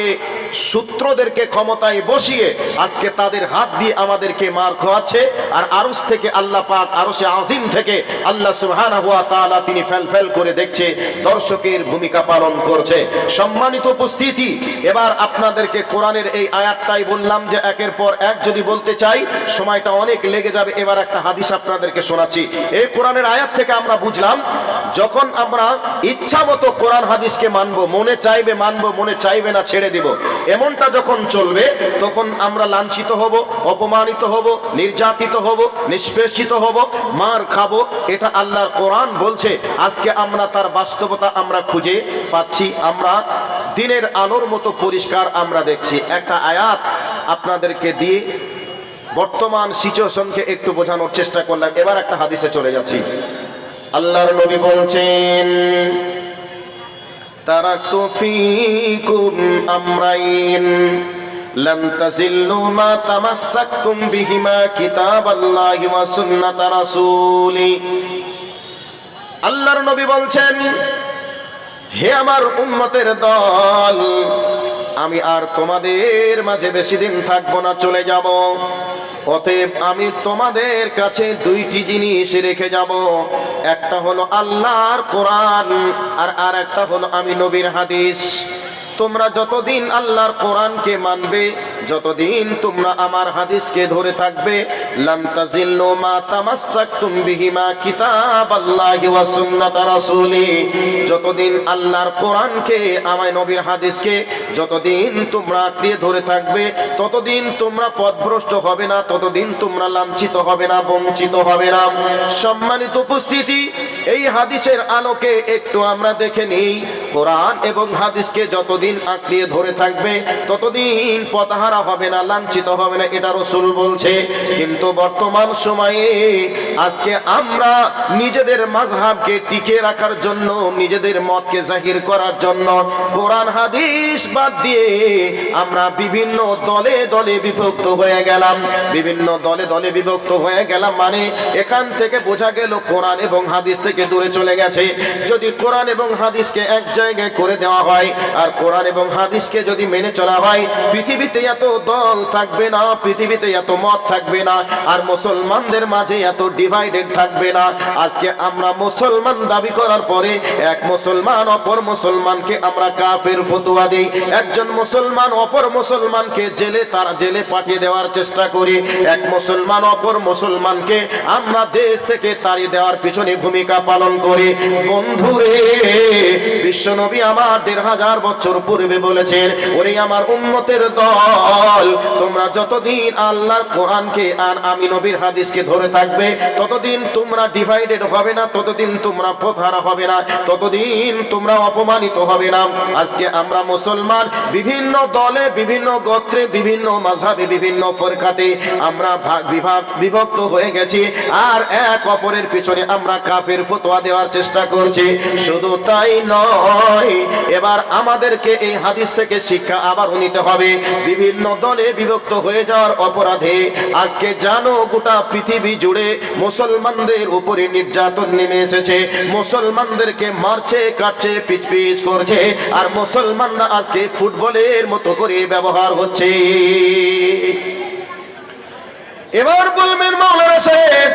সূত্রদেরকে ক্ষমতায় বসিয়ে আজকে তাদের হাত দিয়ে আমাদেরকে মার খাওয়াচ্ছে। আর আরশ থেকে আল্লাহ পাক, আরশে আজিম থেকে আল্লাহ সুবহানাহু ওয়া তাআলা তিনি ফেল করে দেখছে, দর্শকের ভূমিকা পালন করছে। সম্মানিত উপস্থিতি, এবার আপনাদেরকে কোরআনের এই আয়াতটাই বললাম যে একের পর এক যদি বলতে চাই সময়টা অনেক লেগে যাবে। এবার একটা হাদিস আপনাদেরকে শোনাচ্ছি। এই কোরআনের আয়াত থেকে আমরা বুঝলাম, যখন আমরা ইচ্ছা মতো কোরআন হাদিসকে মানবো, মনে চাইবে মানবো, মনে চাইবে না ছেড়ে দিব, এমনটা যখন চলবে তখন আমরা লাঞ্ছিত হব, অপমানিত হব, নির্যাতিত হব, নিষ্পেষিত হব, মার খাবো। এটা আল্লাহর কোরআন বলছে। আজকে আমরা তার বাস্তবতা আমরা খুঁজে পাচ্ছি, আমরা দিনের আলোর মতো পরিষ্কার আমরা দেখছি। একটা আয়াত আপনাদেরকে দিয়ে বর্তমান সিচুয়েশনকে একটু বোঝানোর চেষ্টা করলাম। এবার একটা হাদিসে চলে যাচ্ছি। আল্লাহর নবী বলছেন, তারাকতু ফীকুম আমরাইন লাম তাজিল্লু মা তামাসসাকতুম বিহিমা কিতাবাল্লাহি ওয়া সুন্নাত রাসূলি। আল্লাহর নবী বলছেন, হে আমার উম্মতের দল, আমি আর তোমাদের মাঝে বেশি দিন থাকবো না, চলে যাব। অতএব আমি তোমাদের কাছে দুইটি জিনিস রেখে যাব। একটা হলো আল্লাহর কোরআন, আর একটা হলো আমি নবীর হাদিস। তোমরা যতদিন আল্লাহর কোরআনকে মানবে, যতদিন তোমরা আমার হাদিসকে ধরে থাকবে, লান তাজিল্লু মা তামাসসাকতুম বিহিমা কিতাবাল্লাহি ওয়া সুন্নাত রাসূলি, যতদিন আল্লাহর কোরআনকে, আমার নবীর হাদিসকে যতদিন তোমরা আঁকড়িয়ে ধরে থাকবে, ততদিন তোমরা পথভ্রষ্ট হবে না, ততদিন তোমরা লাঞ্ছিত হবে না, বঞ্চিত হবে না। সম্মানিত উপস্থিতি, এই হাদিসের আলোকে একটু আমরা দেখে নিই, কোরআন এবং হাদিসকে যতদিন আঁকড়িয়ে ধরে থাকবে ততদিন পথহারা হবে না, লাঞ্ছিত হবে না, এটা রাসূল বলছে। কিন্তু বর্তমান সময়ে আজকে আমরা নিজেদের মাযহাবকে টিকে রাখার জন্য, নিজেদের মতকে জাহির করার জন্য কোরআন হাদিস বাদ দিয়ে আমরা বিভিন্ন দলে দলে বিভক্ত হয়ে গেলাম। বিভিন্ন দলে দলে বিভক্ত হয়ে গেলাম মানে এখান থেকে বোঝা গেল কোরআন এবং হাদিস থেকে দূরে চলে গেছে। যদি কোরআন এবং হাদিসকে এক জায়গায় করে দেওয়া হয় আর কোরআন এবং হাদিসকে যদি মেনে চলা হয়, পৃথিবীতে এত দল থাকবে না, পৃথিবীতে এত মত থাকবে না, আর মুসলমানদের মাঝে এত ডিভাইডেড থাকবে না। আজকে আমরা মুসলমান দাবি করার পরে এক মুসলমান অপর মুসলমানকে আমরা কাফের ফতোয়া দেই, একজন মুসলমান অপর মুসলমানকে জেলে পাঠিয়ে দেওয়ার চেষ্টা করি, এক মুসলমান অপর মুসলমানকে আমরা দেশ থেকে তাড়িয়ে দেওয়ার পিছনে ভূমিকা পালন করি। বন্ধুরে, বিশ্বনবী আমার ১৫০০ বছর পূর্বে বলেছেন, ওরে আমার উম্মতের দল, তোমরা যতদিন আল্লাহর কোরআনকে আর আমি নবীর হাদিসকে ধরে থাকবে ততদিন তোমরা ডিভাইডেড হবে না, ততদিন তোমরা পথহারা হবে না, ততদিন তোমরা অপমানিত হবে না। আজকে আমরা মুসলমান বিভিন্ন দলে, বিভিন্ন গোত্রে, বিভিন্ন মাযহাবে, বিভিন্ন ফরকাতে আমরা বিভক্ত হয়ে গেছি, আর এক অপরের পিছনে আমরা কাফের ফতোয়া দেওয়ার চেষ্টা করছি। শুধু তাই নয়, নয়। এবার আমাদেরকে এই হাদিস থেকে শিক্ষা আবারও নিতে হবে। বিভিন্ন দলে বিভক্ত হয়ে যাওয়ার অপরাধে আজকে জানো গোটা পৃথিবী জুড়ে মুসলমানদের উপরে নির্যাতন নেমে এসেছে। মুসলমানদেরকে মারছে, কাটছে, পিচ করছে, আর মুসলমানরা আজকে ফুটবলের মতো করে ব্যবহার হচ্ছে। এবার বলবেন মাওলানা সাহেব,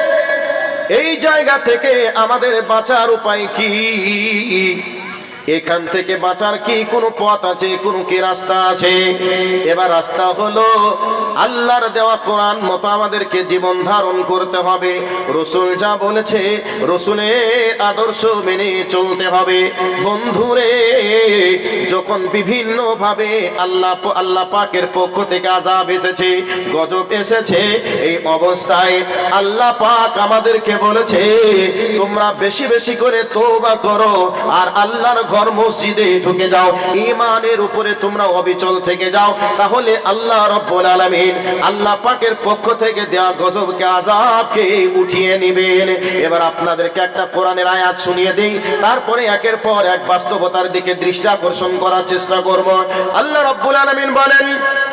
এই জায়গা থেকে আমাদের বাঁচার উপায় কি? এখান থেকে বাঁচার কি কোনো পথ আছে, কোনো কি রাস্তা আছে? এবার রাস্তা হলো আল্লাহর দেওয়া কোরআন মতো আমাদেরকে জীবন ধারণ করতে হবে। রসুল যা বলেছে রসুলের আদর্শ মেনে চলতে হবে। বন্ধুরে, যখন বিভিন্ন ভাবে আল্লাহ পাকের পক্ষ থেকে আযাব এসেছে, গজব এসেছে, এই অবস্থায় আল্লাহ পাক আমাদেরকে বলেছে তোমরা বেশি বেশি করে তওবা করো আর আল্লাহর ঘর মসজিদে ঢুকে যাও, ঈমানের উপরে তোমরা অবিচল থেকে যাও, তাহলে আল্লাহ রাব্বুল আলামিন আল্লাহ পাকের পক্ষ থেকে দেয়া গজবকে আযাবকে উঠিয়ে নেবেন। এবার আপনাদেরকে একটা কোরআনের আয়াত শুনিয়ে দেই, তারপরে একের পর এক বাস্তবতার দিকে দৃষ্টি আকর্ষণ করার চেষ্টা করব। আল্লাহ রাব্বুল আলামিন বলেন,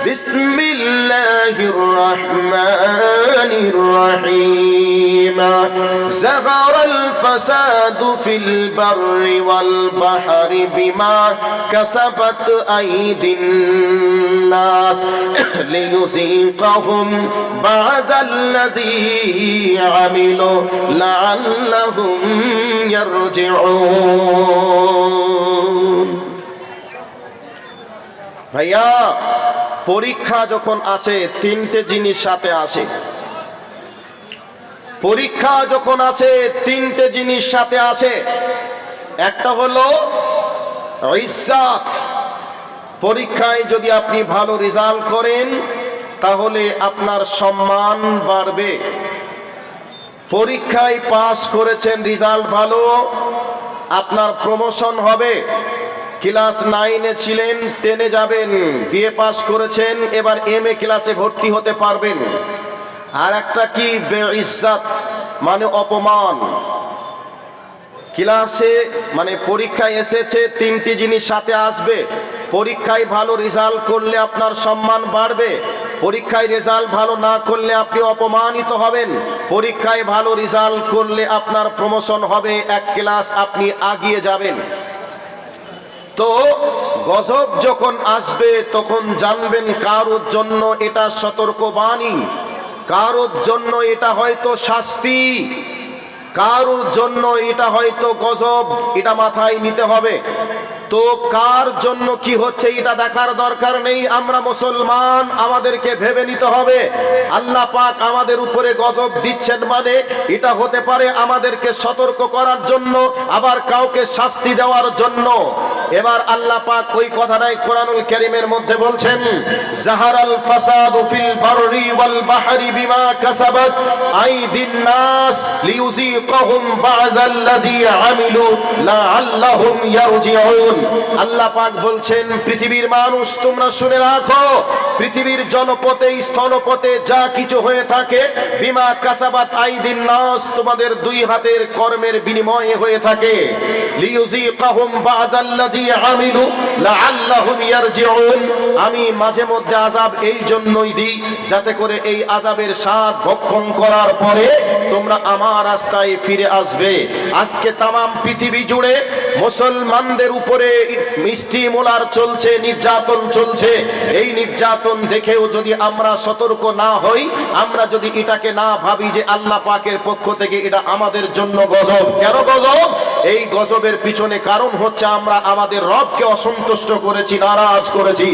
বিসমিল্লাহির রাহমানির রাহিম, যাহারাল ফাসাদু ফিল বাররি ওয়াল বাহরি বিমা কাসাবাত আইদিন নাস লিয়ুযীকাহুম বা'দাল্লাযী আমিলু লাআল্লাহুম ইয়ারজিউন। ভাইয়া, পরীক্ষা যখন আসে তিনটে জিনিস সাথে আসে। পরীক্ষা যখন আসে তিনটে জিনিস সাথে আসে। একটা হলো ইজ্জত। পরীক্ষায় যদি আপনি ভালো রেজাল্ট করেন তাহলে আপনার সম্মান বাড়বে। পরীক্ষায় পাস করেছেন, রেজাল্ট ভালো, আপনার প্রমোশন হবে। ক্লাস 9-এ ছিলেন, 10-এ যাবেন, বিএ পাস করেছেন, এবার এমএ ক্লাসে ভর্তি হতে পারবেন। আর একটা কি বেইজ্জত, মানে অপমান। ক্লাসে মানে পরীক্ষায় এসেছে, তিনটি জিনিস সাথে আসবে। পরীক্ষায় ভালো রেজাল্ট করলে আপনার সম্মান বাড়বে, পরীক্ষায় রেজাল্ট ভালো না করলে আপনি অপমানিত হবেন, পরীক্ষায় ভালো রেজাল্ট করলে আপনার প্রমোশন হবে, এক ক্লাস আপনি আগিয়ে যাবেন। তো গজব যখন আসবে তখন জানবেন কারোর জন্য এটা সতর্কবাণী, কারোর জন্য এটা হয়তো শাস্তি, কারোর জন্য এটা হয়তো গজব, এটা মাথায় নিতে হবে। তো কার জন্য কি হচ্ছে এটা দেখার দরকার নেই। আমরা মুসলমান, আমাদেরকে ভেবে নিতে হবে আল্লাহ পাক আমাদের উপরে গজব দিচ্ছেন মানে এটা হতে পারে আমাদেরকে সতর্ক করার জন্য, আবার কাউকে শাস্তি দেওয়ার জন্য। এবার আল্লাহ পাক ওই কথাটাই কোরআনুল কারীমের মধ্যে বলছেন, যাহারাল ফাসাদু ফিল বাররি ওয়াল বাহরি বিমা কাসাবাত আইদিন নাস লিয়ুযীকাহুম বা'দাল্লাযী আমিলু লাআল্লাহুম ইয়ারজিউন। আল্লাহ পাক বলছেন, পৃথিবীর মানুষ তোমরা শুনে রাখো, পৃথিবীর জনপথে স্থলপথে যা কিছু হয়ে থাকে, বিমা কাসাবাত আইদিন নাস, তোমাদের দুই হাতের কর্মের বিনিময়ে হয়ে থাকে। লিয়ুযীকাহুম বা'দাল্লাযী আমিলু লাআল্লাহুম ইয়ারজিউন। আমি মাঝে মধ্যে আযাব এই জন্যই দিই যাতে করে এই আযাবের স্বাদ ভক্ষণ করার পরে তোমরা আমার রাস্তায় ফিরে আসবে। আজকে তামাম পৃথিবী জুড়ে মুসলমানদের উপরে মিষ্টি মোলার চলছে, নির্যাতন চলছে। এই নির্যাতন দেখেও যদি আমরা সতর্ক না হই, আমরা যদি এটাকে না ভাবি যে আল্লাহ পাকের পক্ষ থেকে এটা আমাদের জন্য গজব। কেন গজব? এই গজবের পিছনে কারণ হচ্ছে আমরা আমাদের রবকে অসন্তুষ্ট করেছি, নারাজ করেছি।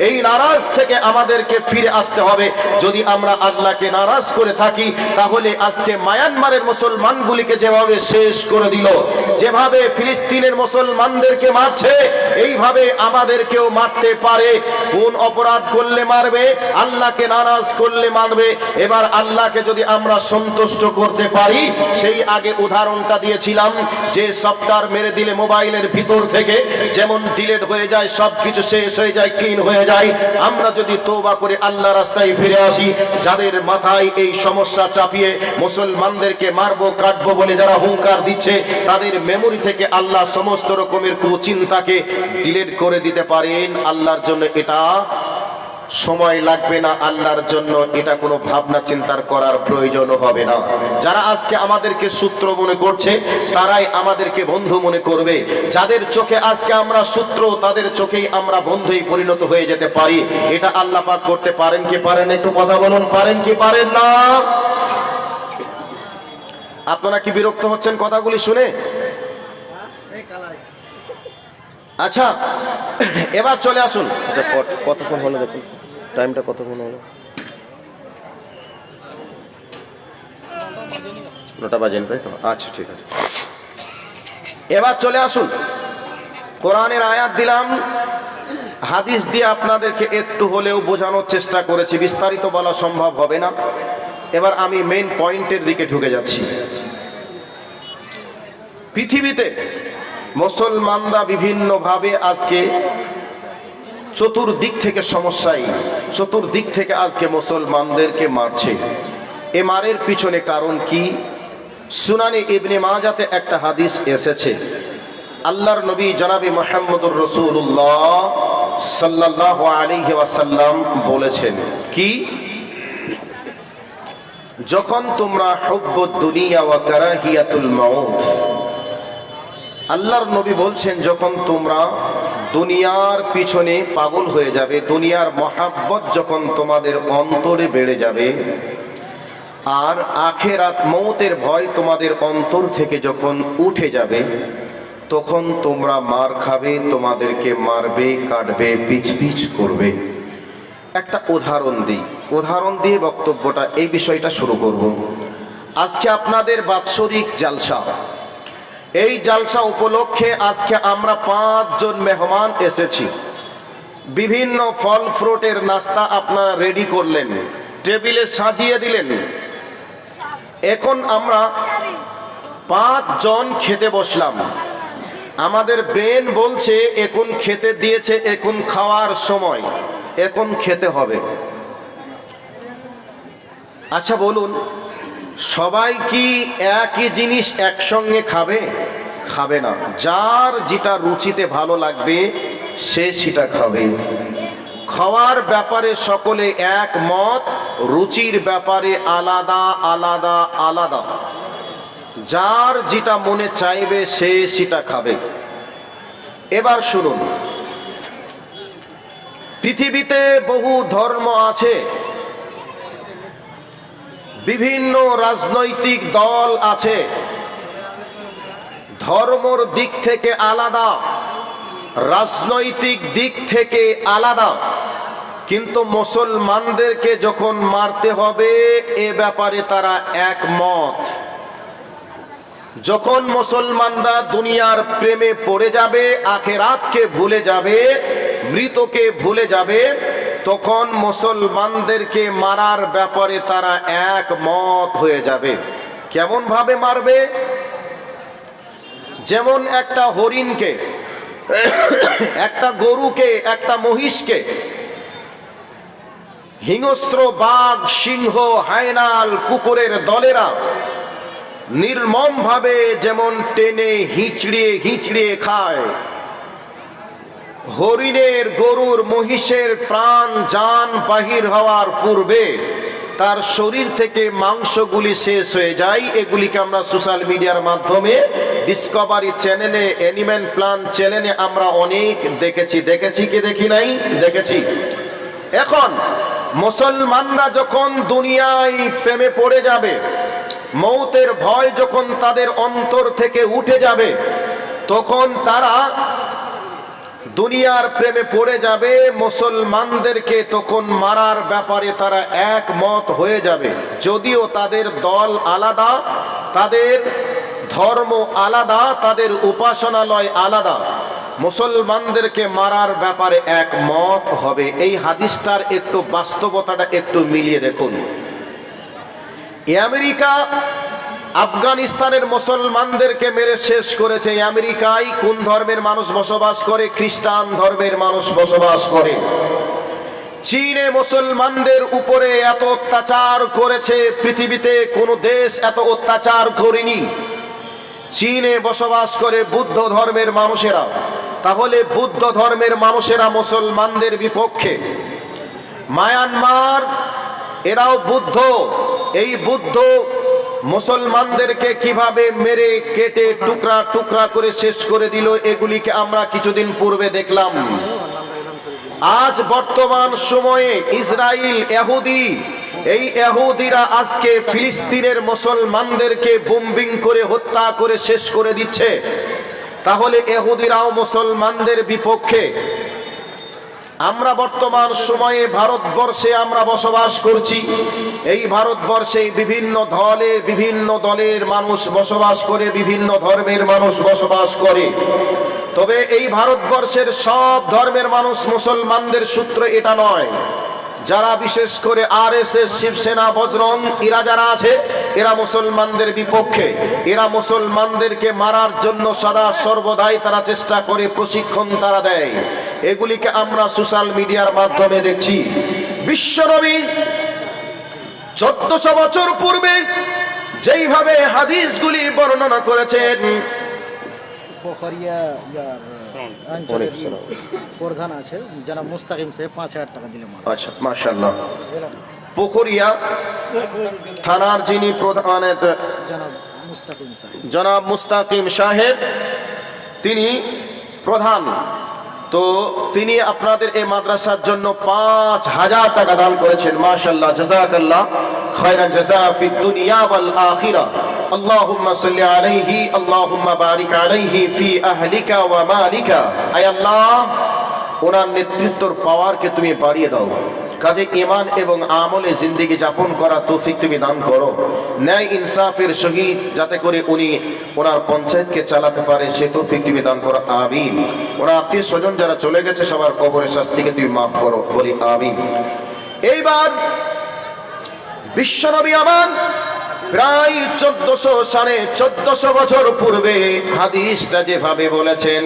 এই নারাজ থেকে আমাদেরকে ফিরে আসতে হবে। যদি আমরা আল্লাহকে নারাজ করে থাকি তাহলে আজকে মায়ানমারের মুসলমানগুলিকে যেভাবে শেষ করে দিল, যেভাবে ফিলিস্তিনের মুসলমানদেরকে মারছে, এইভাবে আমাদেরকেও মারতে পারে। কোন অপরাধ করলে মারবে? আল্লাহকে নারাজ করলে মারবে। এবার আল্লাহকে যদি আমরা সন্তুষ্ট করতে পারি, সেই আগে উদাহরণটা দিয়েছিলাম যে সফটওয়্যার মেরে দিলে মোবাইলের ভিতর থেকে যেমন ডিলিট হয়ে যায়, সবকিছু শেষ হয়ে যায়, ক্লিন হয়ে যায়। আমরা যদি তওবা করে আল্লাহ রাস্তায় ফিরে আসি, যাদের মাথায় এই সমস্যা চাপিয়ে মুসলমানদেরকে মারবো কাটবো বলে যারা হুঙ্কার দিচ্ছে, তাদের মেমোরি থেকে আল্লাহ সমস্ত রকমের কুচিন্তাকে ডিলিট করে দিতে পারেন। আল্লাহর জন্য এটা সময় লাগবে না, আল্লাহর জন্য এটা কোনো ভাবনা চিন্তার করার প্রয়োজন হবে না। যারা আজকে আমাদেরকে শত্রু মনে করছে, তারাই আমাদেরকে বন্ধু মনে করবে। যাদের চোখে আজকে আমরা শত্রু, তাদের চোখেই আমরা বন্ধুই পরিণত হয়ে যেতে পারি। এটা আল্লাহ পাক করতে পারেন কি পারেন? একটু কথা বলুন, পারেন কি পারেন না? আপনারা কি বিরক্ত হচ্ছেন কথাগুলি শুনে? আচ্ছা, এবার চলে আসুন। আচ্ছা, কতক্ষণ হলো দেখুন, টাইমটা কতক্ষণ হলো? 9টা বাজেনি, তাই তো? আচ্ছা, ঠিক আছে। এবার চলে আসুন, কোরআনের আয়াত দিলাম, হাদিস দিয়ে আপনাদেরকে একটু হলেও বোঝানোর চেষ্টা করেছি, বিস্তারিত বলা সম্ভব হবে না। এবার আমি মেইন পয়েন্টের দিকে ঢুকে যাচ্ছি। পৃথিবীতে মুসলমানরা বিভিন্নভাবে আজকে চতুর্দিক থেকে সমস্যায়, চতুর্দিক থেকে আজকে মুসলমানদেরকে মারছে। এ মারের পিছনে কারণ কি? সুনানে ইবনে মাজাতে একটা হাদিস এসেছে, আল্লাহর নবী জনাবে মুহাম্মদুর রাসূলুল্লাহ সাল্লাল্লাহু আলাইহি ওয়াসাল্লাম বলেছেন কি, যখন তোমরা হুব্বুদ দুনিয়া ওয়া কারাহিয়াতুল মাউত, আল্লাহর নবী বলছেন যখন তোমরা দুনিয়ার পিছনে পাগল হয়ে যাবে, দুনিয়ার মহাব্বত যখন তোমাদের অন্তরে বেড়ে যাবে, আর আখেরাত মৌতের ভয় তোমাদের অন্তর থেকে যখন উঠে যাবে, তখন তোমরা মার খাবে, তোমাদেরকে মারবে, কাটবে, পিচ পিচ করবে। একটা উদাহরণ দিই, উদাহরণ দিয়ে বক্তব্যটা, এই বিষয়টা শুরু করব। আজকে আপনাদের বাৎসরিক জালসা, এই জালসা উপলক্ষে আজকে আমরা 5 জন মেহমান এসেছি। বিভিন্ন ফল ফ্রুটের নাস্তা আপনারা রেডি করলেন, টেবিলে সাজিয়ে দিলেন। এখন আমরা 5 জন খেতে বসলাম। আমাদের ব্রেন বলছে এখন খেতে দিয়েছে, এখন খাওয়ার সময়, এখন খেতে হবে। আচ্ছা বলুন, সবাই কি একই জিনিস একসঙ্গে খাবে? খাবে না। যার যেটা রুচিতে ভালো লাগবে সে সেটা খাবে। খাওয়ার ব্যাপারে সকলে একমত, রুচির ব্যাপারে আলাদা আলাদা আলাদা। যার যেটা মনে চাইবে সে সেটা খাবে। এবার শুনুন, পৃথিবীতে বহু ধর্ম আছে, বিভিন্ন রাজনৈতিক দল আছে, ধর্মর দিক থেকে আলাদা, রাজনৈতিক দিক থেকে আলাদা, কিন্তু মুসলমানদেরকে যখন মারতে হবে এ ব্যাপারে তারা একমত। যখন মুসলমানরা দুনিয়ার প্রেমে পড়ে যাবে, আখিরাতকে ভুলে যাবে, মৃতকে ভুলে যাবে, তখন মুসলমানদেরকে মারার ব্যাপারে তারা একমত হয়ে যাবে। কেমন ভাবে মারবে? যেমন একটা হরিণকে, একটা গরুকে, একটা মহিষকে হিংস্র বাঘ, সিংহ, হায়নাল, কুকুরের দলেরা নির্মম ভাবে যেমন টেনে হিঁচড়িয়ে হিঁচড়িয়ে খায়, হরিণের, গরুর, মহিষের প্রাণ জান বাহির হওয়ার পূর্বে তার শরীর থেকে মাংসগুলি শেষ হয়ে যায়। এগুলিকে আমরা সোশ্যাল মিডিয়ার মাধ্যমে, ডিসকভারি চ্যানেলে, অ্যানিম্যাল প্ল্যান্ট চ্যানেলে আমরা অনেক দেখেছি। দেখেছি কি দেখি নাই? দেখেছি। এখন মুসলমানরা যখন দুনিয়ায় প্রেমে পড়ে যাবে, মৌতের ভয় যখন তাদের অন্তর থেকে উঠে যাবে, তখন তারা দুনিয়ার প্রেমে পড়ে যাবে, মুসলমানদেরকে তখন মারার ব্যাপারে তারা একমত হয়ে যাবে। যদিও তাদের দল আলাদা, তাদের ধর্ম আলাদা, তাদের উপাসনালয় আলাদা, মুসলমানদেরকে মারার ব্যাপারে একমত হবে। এই হাদিসটার একটু বাস্তবতাটা একটু মিলিয়ে দেখুন। আমেরিকা আফগানিস্তানের মুসলমানদেরকে মেরে শেষ করেছে। আমেরিকায় কোন ধর্মের মানুষ বসবাস করে? খ্রিস্টান ধর্মের মানুষ বসবাস করে। চীনে মুসলমানদের উপরে এত অত্যাচার করেছে, পৃথিবীতে কোনো দেশ এত অত্যাচার করেনি। চীনে বসবাস করে বুদ্ধ ধর্মের মানুষেরা, তাহলে বুদ্ধ ধর্মের মানুষেরা মুসলমানদের বিপক্ষে। মায়ানমার, এরাও বুদ্ধ। এই বুদ্ধ মুসলমানদেরকে কিভাবে মেরে কেটে টুকরা টুকরা করে শেষ করে দিল, এগুলিকে আমরা কিছুদিন পূর্বে দেখলাম। আজ বর্তমান সময়ে ইসরায়েল, ইহুদি, এই ইহুদিরা আজকে ফিলিস্তিনের মুসলমানদেরকে বোম্বিং করে হত্যা করে শেষ করে দিচ্ছে। তাহলে ইহুদিরাও মুসলমানদের বিপক্ষে। আমরা বর্তমান সময়ে ভারতবর্ষে আমরা বসবাস করছি। এই ভারতবর্ষে বিভিন্ন দলের মানুষ বসবাস করে, বিভিন্ন ধর্মের মানুষ বসবাস করে। তবে এই ভারতবর্ষের সব ধর্মের মানুষ মুসলমানদের সূত্র এটা নয়। যারা বিশেষ করে আরএসএস, শিবসেনা, বজরং, এরা যারা আছে, এরা মুসলমানদের বিপক্ষে। এরা মুসলমানদেরকে মারার জন্য সদা সর্বদাই তারা চেষ্টা করে, প্রশিক্ষণ তারা দেয়। এগুলিকে আমরা সোশ্যাল মিডিয়ার মাধ্যমে দেখছি। বিশ্বনবী 1400 বছর পূর্বে যেইভাবে হাদিসগুলি বর্ণনা করেছেন, প্রধান আছে জনাব মুস্তাকিম সাহেব 5000 টাকা দিলে। আচ্ছা, মাশাআল্লাহ। পুখুরিয়া থানার যিনি প্রধান, জনাব মুস্তাকিম সাহেব, তিনি প্রধান। তো তিনি আপনাদের এই মাদ্রাসার জন্য 5000 টাকা দান করেছেন। মাশাআল্লাহ, জাযাকাল্লাহ খায়রান জাযা ফিদ দুনিয়া ওয়াল আখিরা। আল্লাহুম্মা সাল্লি আলাইহি, আল্লাহুম্মা বারিক আলাইহি ফি আহলিকা ওয়া মালিকা। আয় আল্লাহ, ওনার নেতৃত্বর পাওয়ারকে তুমি বাড়িয়ে দাও। কাজে ঈমান এবং আমলে জিন্দেগি যাপন করা তৌফিক তুমি দান করো। ন্যায় ইনসাফের সহিত যাতে করে উনি ওনার পঞ্চায়েতকে চালাতে পারে, সে তৌফিক তুমি দান করো, আমিন। ওনার আত্মীয় স্বজন যারা চলে গেছে, সবার কবরের শাস্তিকে তুমি মাফ করো, বলি আমিন। এইবার বিশ্বনবী আমার প্রায় 1400 বছর পূর্বে হাদিসটা যেভাবে বলেছেন,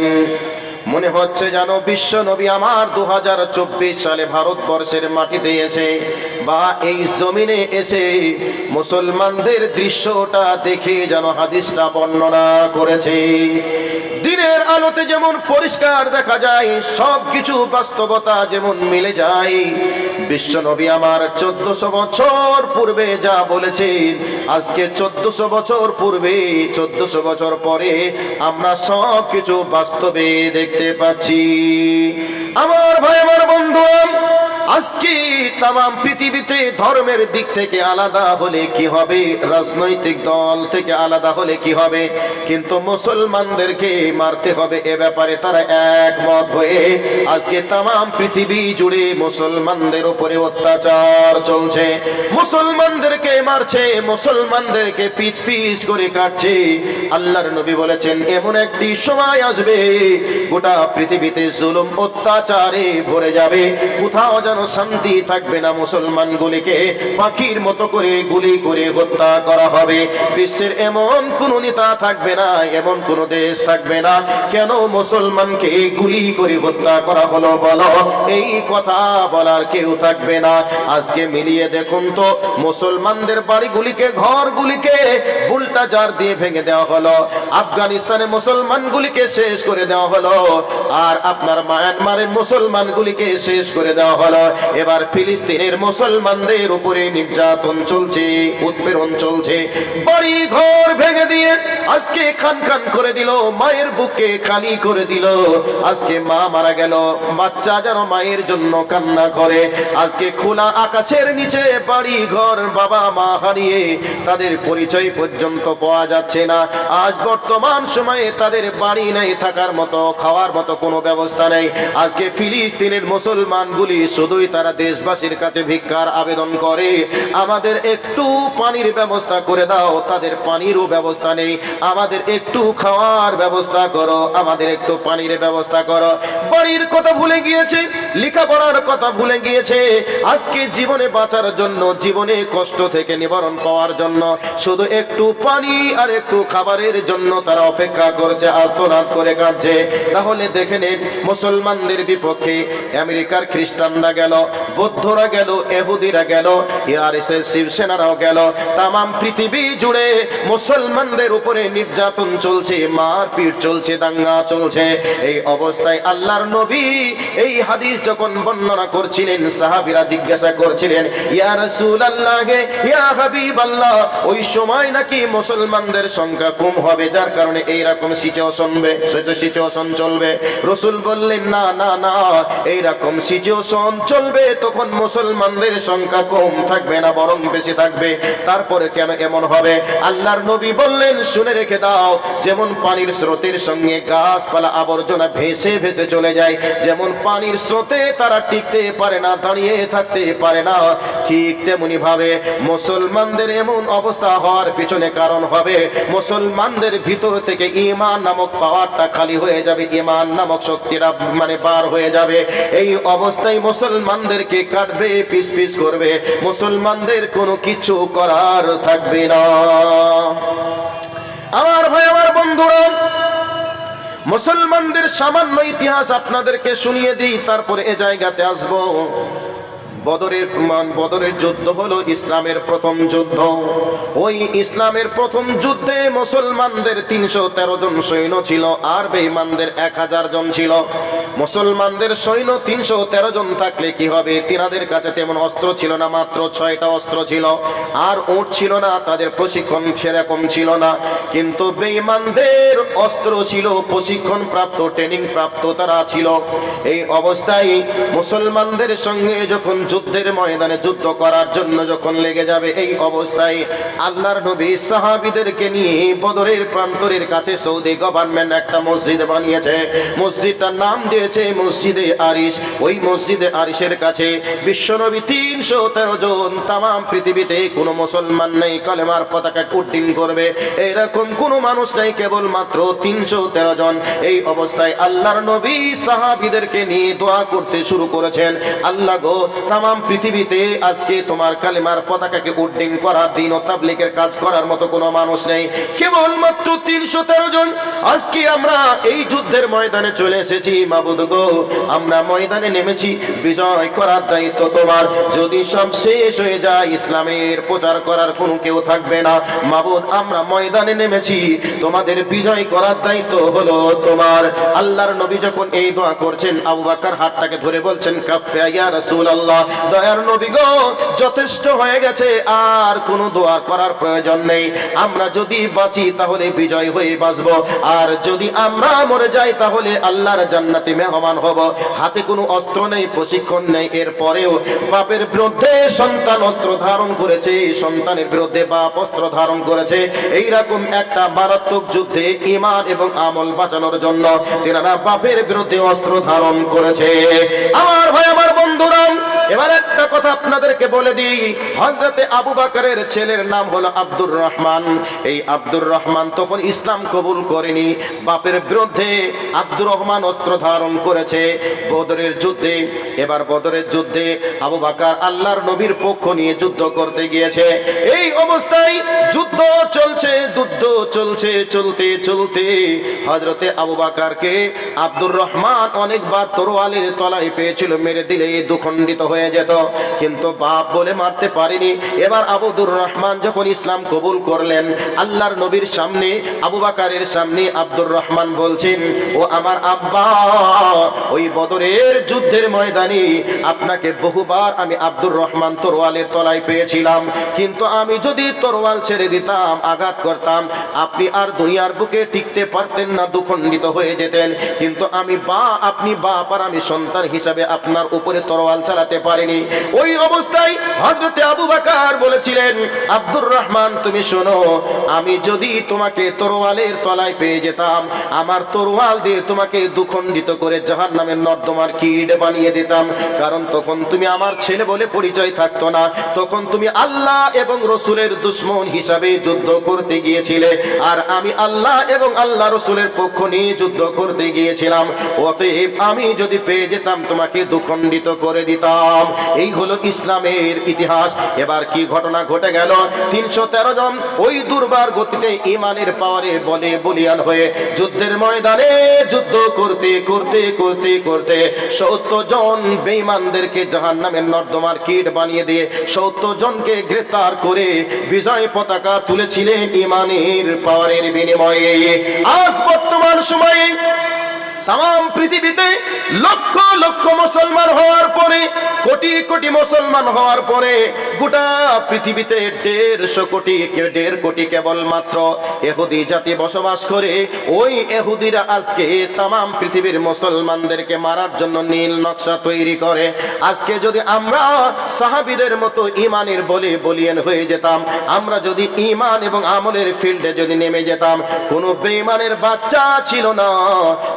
মনে হচ্ছে যেন বিশ্ব নবী আমার 2024 সালে ভারতবর্ষের মাটিতে এসে বা এই জমিনে এসে মুসলমানদের দৃশ্যটা দেখে যেন হাদিসটা বর্ণনা করেছে। দিনের আলোতে যেমন পরিষ্কার দেখা যায়, সব কিছু বাস্তবতা যেমন মিলে যায়, বিশ্ব নবী আমার 1400 বছর পূর্বে যা বলেছেন, আজকে 1400 বছর পূর্বে, 1400 বছর পরে আমরা সব কিছু বাস্তবে দেখতে পাচ্ছি। আমার ভাই, আমার বন্ধু, আজকে তাম পৃথিবীতে ধর্মের দিক থেকে আলাদা হলে কি হবে, রাজনৈতিক দল থেকে আলাদা হলে কি হবে, কিন্তু মুসলমানদেরকে মারতে হবে, এ ব্যাপারে তারা একমত হয়ে আজকে তাম পৃথিবী জুড়ে মুসলমানদের উপরে অত্যাচার চলছে। মুসলমানদেরকে মারছে, মুসলমানদেরকে পিচ পিচ করে কাটছে। আল্লাহর নবী বলেছেন, এমন একটি সময় আসবে গোটা পৃথিবীতে জুলুম অত্যাচারে ভরে যাবে, কোথাও যেন শান্তি থাকবে না। মুসলমানগুলিকে পাখির মতো করে গুলি করে হত্যা করা হবে। বিশ্বের এমন কোন নেতা থাকবে না, এমন কোন দেশ থাকবে না, কেন মুসলমানকে গুলি করে হত্যা করা হলো বলো, এই কথা বলার কেউ থাকবে না। আজকে মিলিয়ে দেখুন তো, মুসলমানদের বাড়িগুলিকে, ঘরগুলিকে বুলডোজার দিয়ে ভেঙে দেওয়া হলো, আফগানিস্তানে মুসলমানগুলিকে শেষ করে দেওয়া হলো, আর আপনার মায়ানমারের মুসলমানগুলিকে শেষ করে দেওয়া হলো। এবার ফিলিস্তিনের মুসলমানদের উপরে নির্যাতন চলছে, উৎপীড়ন চলছে। বাড়ি ঘর ভেঙে দিয়ে আজকে খান খান করে দিল, মায়ের বুকে খালি করে দিল। আজকে মা মারা গেল, বাচ্চা যেন মায়ের জন্য কান্না করে। আজকে খোলা আকাশের নিচে বাড়ি ঘর, বাবা মা হারিয়ে তাদের পরিচয় পর্যন্ত পাওয়া যাচ্ছে না। আজ বর্তমান সময়ে তাদের বাড়ি নেই, থাকার মতো, খাওয়ার মতো কোনো ব্যবস্থা নেই। আজকে ফিলিস্তিনের মুসলমানগুলি শুধু শুধুই তারা দেশবাসীর কাছে ভিক্ষার আবেদন করে, আমাদের একটু পানির ব্যবস্থা করে দাও। তাদের পানিরও ব্যবস্থা নেই, আমাদের একটু খাওয়ার ব্যবস্থা করো, আমাদের একটু পানির ব্যবস্থা করো। বাড়ির কথা ভুলে গিয়েছে, লেখাপড়ার কথা ভুলে গিয়েছে। আজকে জীবনে বাঁচার জন্য, জীবনে কষ্ট থেকে নিবারণ পাওয়ার জন্য শুধু একটু পানি আর একটু খাবারের জন্য তারা অপেক্ষা করছে, আর্তনাদ করে কাঁদছে। তাহলে দেখে নেন, মুসলমানদের বিপক্ষে আমেরিকার খ্রিস্টানরা গেল, বৌদ্ধরা গেল, ইহুদিরা গেল, আরএসএস শিবসেনারাও গেল, তামাম পৃথিবী জুড়ে মুসলমানদের উপরে নির্যাতন চলছে, মারপিট চলছে, দাঙ্গা চলছে। এই অবস্থায় আল্লাহর নবী এই হাদিস যখন বর্ণনা করছিলেন, সাহাবীরা জিজ্ঞাসা করছিলেন, ইয়া রাসূলুল্লাহ, ইয়া হাবিবাল্লাহ, ওই সময় নাকি মুসলমানদের সংখ্যা কম হবে, যার কারণে এই রকম সিচুয়েশন চলবে। রাসূল বললেন, না না না, এই রকম সিচুয়েশন চলবে, তখন মুসলমানদের সংখ্যা কম থাকবে না, বরং বেশি থাকবে। তারপরে কেন এমন হবে? আল্লাহর নবী বললেন, শুনে রেখে দাও, যেমন পানির স্রোতের সঙ্গে গাছপালা আবর্জনা ভেসে ভেসে চলে যায়, যেমন পানির স্রোতে তারা টিকতে পারে না, দাঁড়িয়ে থাকতে পারে না, ঠিক তেমনি ভাবে মুসলমানদের এমন অবস্থা হওয়ার পিছনে কারণ হবে মুসলমানদের ভিতর থেকে ঈমান নামক পাওয়ারটা খালি হয়ে যাবে, ঈমান নামক শক্তিটা বার হয়ে যাবে। এই অবস্থায় মুসলমানদেরকে কাটবে, পিস পিস করবে, মুসলমানদের কোনো কিছু করার থাকবে না। আমার ভাই, আমার বন্ধুরা, মুসলমানদের সামান্য ইতিহাস আপনাদেরকে শুনিয়ে দিই, তারপরে এ জায়গাতে আসবো। বদরের যুদ্ধ হলো ইসলামের প্রথম যুদ্ধ। ওই ইসলামের প্রথম যুদ্ধে মুসলমানদের 313 জন সৈন্য ছিল, আর বেঈমানদের 1000 জন ছিল। মুসলমানদের সৈন্য 313 জন থাকলে কি হবে? তিনাদের কাছে তেমন অস্ত্র ছিল না, মাত্র 6টা অস্ত্র ছিল, আর উট ছিল না, তাদের প্রশিক্ষণ সেরকম ছিল না। কিন্তু বেঈমানদের অস্ত্র ছিল, প্রশিক্ষণ প্রাপ্ত, ট্রেনিং প্রাপ্ত তারা ছিল। এই অবস্থায় মুসলমানদের সঙ্গে যখন যুদ্ধের ময়দানে যুদ্ধ করার জন্য যখন লেগে যাবে, এই অবস্থায় আল্লাহর নবী সাহাবীদেরকে নিয়ে বদরের প্রান্তরের কাছে সৌদি গভর্নমেন্ট একটা মসজিদ বানিয়েছে। মসজিদটার নাম দিয়েছে মসজিদে আরিশ। ওই মসজিদে আরিশের কাছে বিশ্বনবী 313 জন, তামাম পৃথিবীতে কোনো মুসলমান নেই কালেমার পতাকা উড্ডীন করবে, এরকম কোনো মানুষ নেই, কেবলমাত্র 313 জন। এই অবস্থায় আল্লাহর নবী সাহাবীদেরকে নিয়ে দোয়া করতে শুরু করেছেন, আল্লাহ গো, তামাম পৃথিবীতে আজকে তোমার কালেমার পতাকাকে উড্ডীন করার, দিন ও তাবলীগের কাজ করার মতো কোনো মানুষ নেই, কেবলমাত্র 313 জন। আজকে আমরা এই যুদ্ধের ময়দানে চলে এসেছি, মাবুদ গো, আমরা ময়দানে নেমেছি, বিজয় করার দায়িত্ব তোমার। যদি সব শেষ হয়ে যায়, ইসলামের প্রচার করার কোনো কেউ থাকবে না, মাবুদ, আমরা ময়দানে নেমেছি, তোমাদের বিজয় করার দায়িত্ব হলো তোমার। আল্লাহর নবী যখন এই দোয়া করছেন, আবু বকর হাতটাকে ধরে বলছেন, কাফা ইয়া রাসূলুল্লাহ, দয়ার নবী গো, যথেষ্ট হয়ে গেছে, আর কোনো দোয়া করার প্রয়োজন নেই। আমরা যদি বাঁচি তাহলে বিজয় হয়ে বাঁচব, আর যদি আমরা মরে যাই তাহলে আল্লাহর জান্নাতে মেহমান হব। হাতে কোনো অস্ত্র নেই, প্রশিক্ষণ নেই, এরপরেও বাপের বিরুদ্ধে সন্তান অস্ত্র ধারণ করেছে, সন্তানের বিরুদ্ধে বাপ অস্ত্র ধারণ করেছে। এইরকম একটা মারাত্মক যুদ্ধে ঈমান এবং আমল বাঁচানোর জন্য তেনারা বাপের বিরুদ্ধে অস্ত্র ধারণ করেছে। আমার ভাই, আমার বন্ধুরা, এবার একটা কথা আপনাদেরকে বলে দিই, হযরতে আবু বকরের ছেলের নাম হলো আব্দুর রহমান। এই আব্দুর রহমান তখন ইসলাম কবুল করেনি, বাপের বিরুদ্ধে আব্দুর রহমান অস্ত্র ধারণ করেছে বদরের যুদ্ধে। এবার বদরের যুদ্ধে আবু বকর আল্লাহর নবীর পক্ষ নিয়ে যুদ্ধ করতে গিয়েছে। এই অবস্থায় যুদ্ধ চলছে, চলতে চলতে হযরতে আবু বকরকে আব্দুর রহমান অনেকবার তরোয়ালের তলায় পেয়েছিল, মেরে দিলে দুখণ্ডিত হয়ে যেত, কিন্তু বাপ বলে মারতে পারেনি। এবার আবুদুর রহমান যখন ইসলাম কবুল করলেন, আল্লাহর নবীর সামনে, আবু বকরের সামনে আব্দুর রহমান বলছেন, ও আমার আব্বা, ওই বদরের যুদ্ধের ময়দানে আপনাকে বহুবার আমি আব্দুর রহমান তরোয়ালের তলায় পেয়েছিলাম, কিন্তু আমি যদি তরোয়াল ছেড়ে দিতাম, আঘাত করতাম, আপনি আর দুনিয়ার বুকে টিকতে পারতেন না, দুখণ্ডিত হয়ে যেতেন, কিন্তু আপনি বাপ আর আমি সন্তান হিসাবে আপনার উপরে তরোয়াল চালাতে পারিনি। ওই অবস্থায় হযরতে আবু বকর বলেছিলেন, আব্দুর রহমান, তুমি শোনো, আমি যদি তোমাকে তরোয়ালের তলায় পেয়ে যেতাম, আমার তরোয়াল দিয়ে তোমাকে দুখণ্ডিত করে জাহান্নামের নর্দমার কীট বানিয়ে দিতাম। কারণ তখন তুমি আমার ছেলে বলে পরিচয় থাকতো না, তখন তুমি আল্লাহ এবং রসুলের দুশ্মন হিসাবে যুদ্ধ করতে গিয়েছিলে, আর আমি আল্লাহ এবং আল্লাহ রসুলের পক্ষ নিয়ে যুদ্ধ করতে গিয়েছিলাম। অতএব আমি যদি পেয়ে যেতাম তোমাকে দুখণ্ডিত করে দিতাম। এই হলো ইসলামের ইতিহাস। এবার কি ঘটনা ঘটে গেল? 313 জন ওই দুর্বার গতিতে ইমানের পাওয়ারে বলে বলিয়ান হয়ে যুদ্ধের ময়দানে যুদ্ধ করতে করতে করতে করতে 70 জন বেঈমানদেরকে জাহান্নামের নর্দমার কীট বানিয়ে দিয়ে 70 জনকে গ্রেফতার করে বিজয় পতাকা তুলেছিলেন ইমানের পাওয়ারের বিনিময়ে। আজ বর্তমান সময়ে তাম পৃথিবীতে লক্ষ লক্ষ মুসলমান হওয়ার পরে, কোটি কোটি মুসলমান হওয়ার পরে গোটা পৃথিবীতে 1.5 কোটি কেবলমাত্র ইহুদি জাতি বসবাস করে। ওই ইহুদিরা আজকে তাম পৃথিবীর মুসলমানদেরকে মারার জন্য নীল নকশা তৈরি করে। আজকে যদি আমরা সাহাবীদের মতো ইমানের বলে বলিয়ান হয়ে যেতাম, আমরা যদি ইমান এবং আমলের ফিল্ডে যদি নেমে যেতাম, কোনো বেঈমানের বাচ্চা ছিল না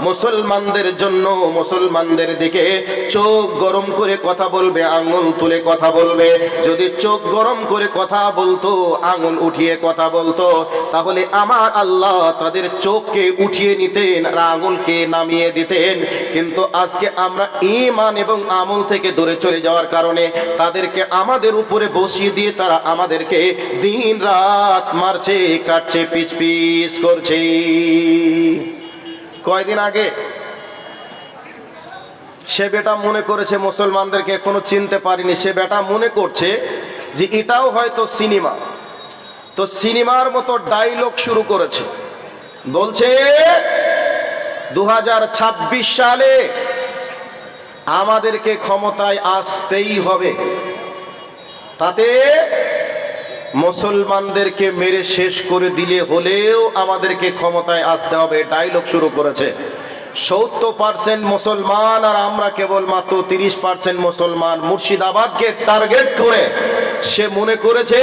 মুসলমানদের জন্য। মুসলমানদের দিকে চোখ গরম করে কথা বলবে, আঙুল তুলে কথা বলবে। যদি চোখ গরম করে কথা বলতো, আঙুল উঠিয়ে কথা বলতো, তাহলে আমার আল্লাহ তাদের চোখকে উঠিয়ে নিতেন আর আঙুলকে নামিয়ে দিতেন। কিন্তু আজকে আমরা ঈমান এবং আমল থেকে দূরে চলে যাওয়ার কারণে তাদেরকে আমাদের উপরে বসিয়ে দিয়ে তারা আমাদেরকে দিন রাত মারছে, কাটছে, পিচ পিচ করছে। কয়দিন আগে সে বেটা মনে করেছে মুসলমানদেরকে এখনো চিনতে পারিনি, সে বেটা মনে করছে যে এটাও হয়তো সিনেমা। তো সিনেমার মতো ডায়লগ শুরু করেছে, বলছে 2026 সালে আমাদেরকে ক্ষমতায় আসতেই হবে, তাতে মুসলমানদেরকে মেরে শেষ করে দিলে হলেও আমাদেরকে ক্ষমতায় আসতে হবে। ডায়লগ শুরু করেছে। 70% মুসলমান আর আমরা কেবলমাত্র 30% মুসলমান মুর্শিদাবাদকে টার্গেট করে সে মনে করেছে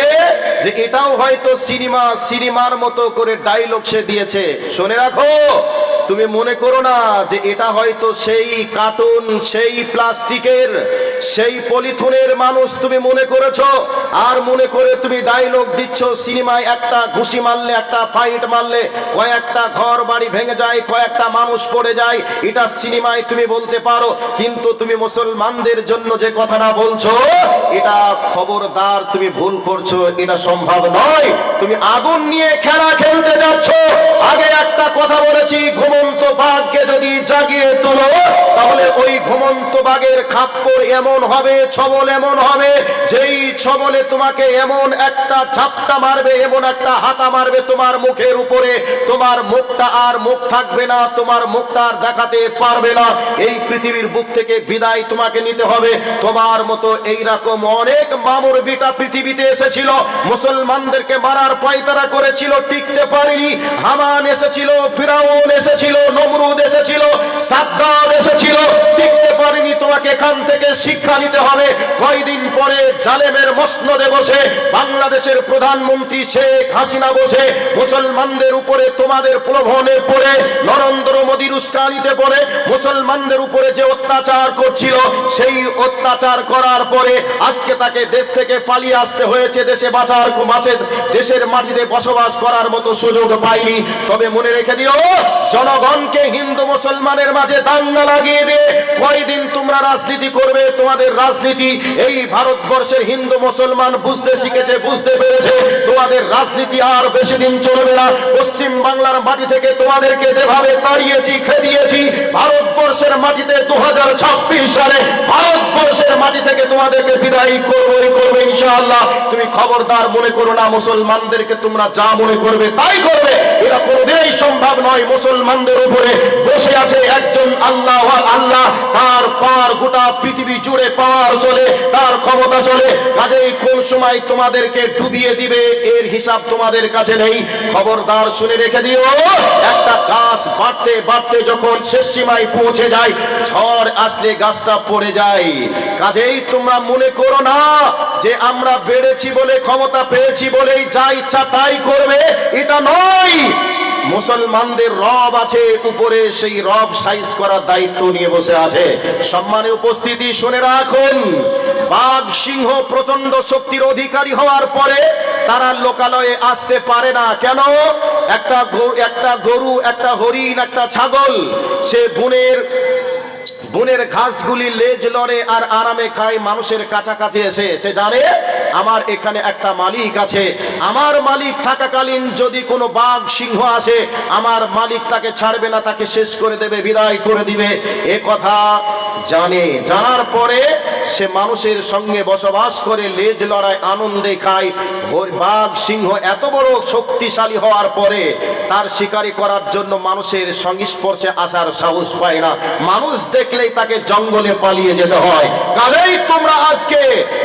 যে এটাও হয়তো সিনেমা, সিনেমার মতো করে ডায়লগ সে দিয়েছে। শুনে রাখো, তুমি মনে করো না যে এটা হয়তো সেই কার্টুন, সেই প্লাস্টিকের, সেই পলিথিনের মানুষ তুমি মনে করেছো, আর মনে করে তুমি ডায়লগ দিচ্ছ। সিনেমায় একটা ঘুষি মারলে, একটা ফাইট মারলে কয়েকটা ঘর বাড়ি ভেঙে যায়, কয়েকটা মানুষ পড়ে যায়, এটা সিনেমায় তুমি বলতে পারো। কিন্তু তুমি মুসলমানদের জন্য যে কথাটা বলছো, এটা খবরদার তুমি ভুল করছো, এটা সম্ভব নয়। তুমি আগুন নিয়ে খেলা খেলতে যাচ্ছ। আগে একটা কথা বলেছি, ঘুমন্ত বাঘকে যদি জাগিয়ে তোলো, তাহলে ওই ঘুমন্ত বাঘের খাপ্পড় এমন হবে, ছবল এমন হবে, যেই ছবলে তোমাকে এমন একটা ঝাপটা মারবে, এমন একটা হাতা মারবে তোমার মুখের উপরে, তোমার মুখটা আর মুখ থাকবে না, তোমার মুখটা আর দেখাতে পারবে না। এই পৃথিবীর বুক থেকে বিদায় তোমাকে নিতে হবে। তোমার মতো এইরকম অনেক মামুর বিটা পৃথিবীতে এসেছিল, মুসলমানদেরকে মারার পায়তারা করেছিল, টিকতে পারেনি। হামান এসেছিল, ফিরাউন এসেছিল, নমরুদ এসেছিল, সাদ্দাত এসেছিল, টিকতে পারেনি। তোমাকে এখান থেকে শিক্ষা নিতে হবে। কয়দিন পরে জালেমের মসনদে বসে বাংলাদেশের প্রধানমন্ত্রী শেখ হাসিনা বসে মুসলমানদের উপরে তোমাদের প্রলোভনে পড়ে, নরেন্দ্র মোদীর উস্কানিতে পড়ে মুসলমানদের উপরে যে অত্যাচার করছিল, সেই অত্যাচার করার পরে আজকে তাকে দেশ থেকে পালিয়ে আসতে হয়েছে। দেশে বাঁচার দেশের মাটিতে বসবাস করার মতো সুযোগ পাইনি। তবে মনে রেখে দিও, জনগণকে হিন্দু মুসলমানের মাঝে দাঙ্গা লাগিয়ে দিয়ে কয়দিন তোমরা রাজনীতি করবে? তোমাদের রাজনীতি এই ভারতবর্ষের হিন্দু মুসলমান বুঝতে শিখেছে, বুঝতে পেরেছে তোমাদের রাজনীতি আর বেশি দিন চলবে না। পশ্চিম বাংলার মাটি থেকে তোমাদেরকে যেভাবে তাড়িয়েছি, খেদিয়েছি, ভারতবর্ষের মাটিতে 2026 সালে ভারতবর্ষের মাটি থেকে তোমাদেরকে বিদায় করবে ইনশাআল্লাহ। তুমি খবরদার মনে করো না মুসলমানদেরকে তোমরা যা মনে করবে তাই করবে, এটা কোনোদিনই সম্ভব নয়। মুসলমানদের উপরে বসে আছে একজন আল্লাহ, আল্লাহ তার পার গোটা পৃথিবী জুড়ে পাওয়ার চলে, তার ক্ষমতা চলে। কাজেই কোন সময় তোমাদেরকে ডুবিয়ে দিবে এর হিসাব তোমাদের কাছে নেই। খবরদার শুনে রেখে দিও, একটা গাছ বাড়তে বাড়তে যখন শেষ সীমায় পৌঁছে যায়, ঝড় আসলে গাছটা পড়ে যায়। কাজেই তোমরা মনে করো না যে আমরা বেড়েছি বলে, ক্ষমতা পেয়েছি বলেই যা ইচ্ছা তাই করবে, এটা নয়। মুসলমানদের রব আছে, উপরে সেই রব সাইজ করার দায়িত্ব নিয়ে বসে আছে। সম্মানীয় উপস্থিতি, শুনে রাখুন, বাঘ সিংহ প্রচন্ড শক্তির অধিকারী হওয়ার পরে তারা লোকালয়ে আসতে পারে না। কেন? একটা গরু, একটা হরিণ, একটা ছাগল সে বনের ঘাসগুলি লেজ লড়ে আর আরামে খায়। মানুষের কাছাকাছি এসে সে জানে আমার এখানে একটা মালিক আছে, আমার মালিক থাকাকালীন যদি কোনো বাঘ সিংহ আসে আমার মালিক তাকে ছাড়বে না, তাকে শেষ করে দেবে, বিদায় করে দিবে। এ কথা জানে। জানার পরে সে মানুষের সঙ্গে বসবাস করে লেজ লড়ায় আনন্দে খায়। বাঘ সিংহ এত বড় শক্তিশালী হওয়ার পরে তার শিকারি করার জন্য মানুষের সংস্পর্শে আসার সাহস পায় না। মানুষ দেখলেই তাকে জঙ্গলে পালিয়ে যেতে হয়। কাজেই তোমরা আজকে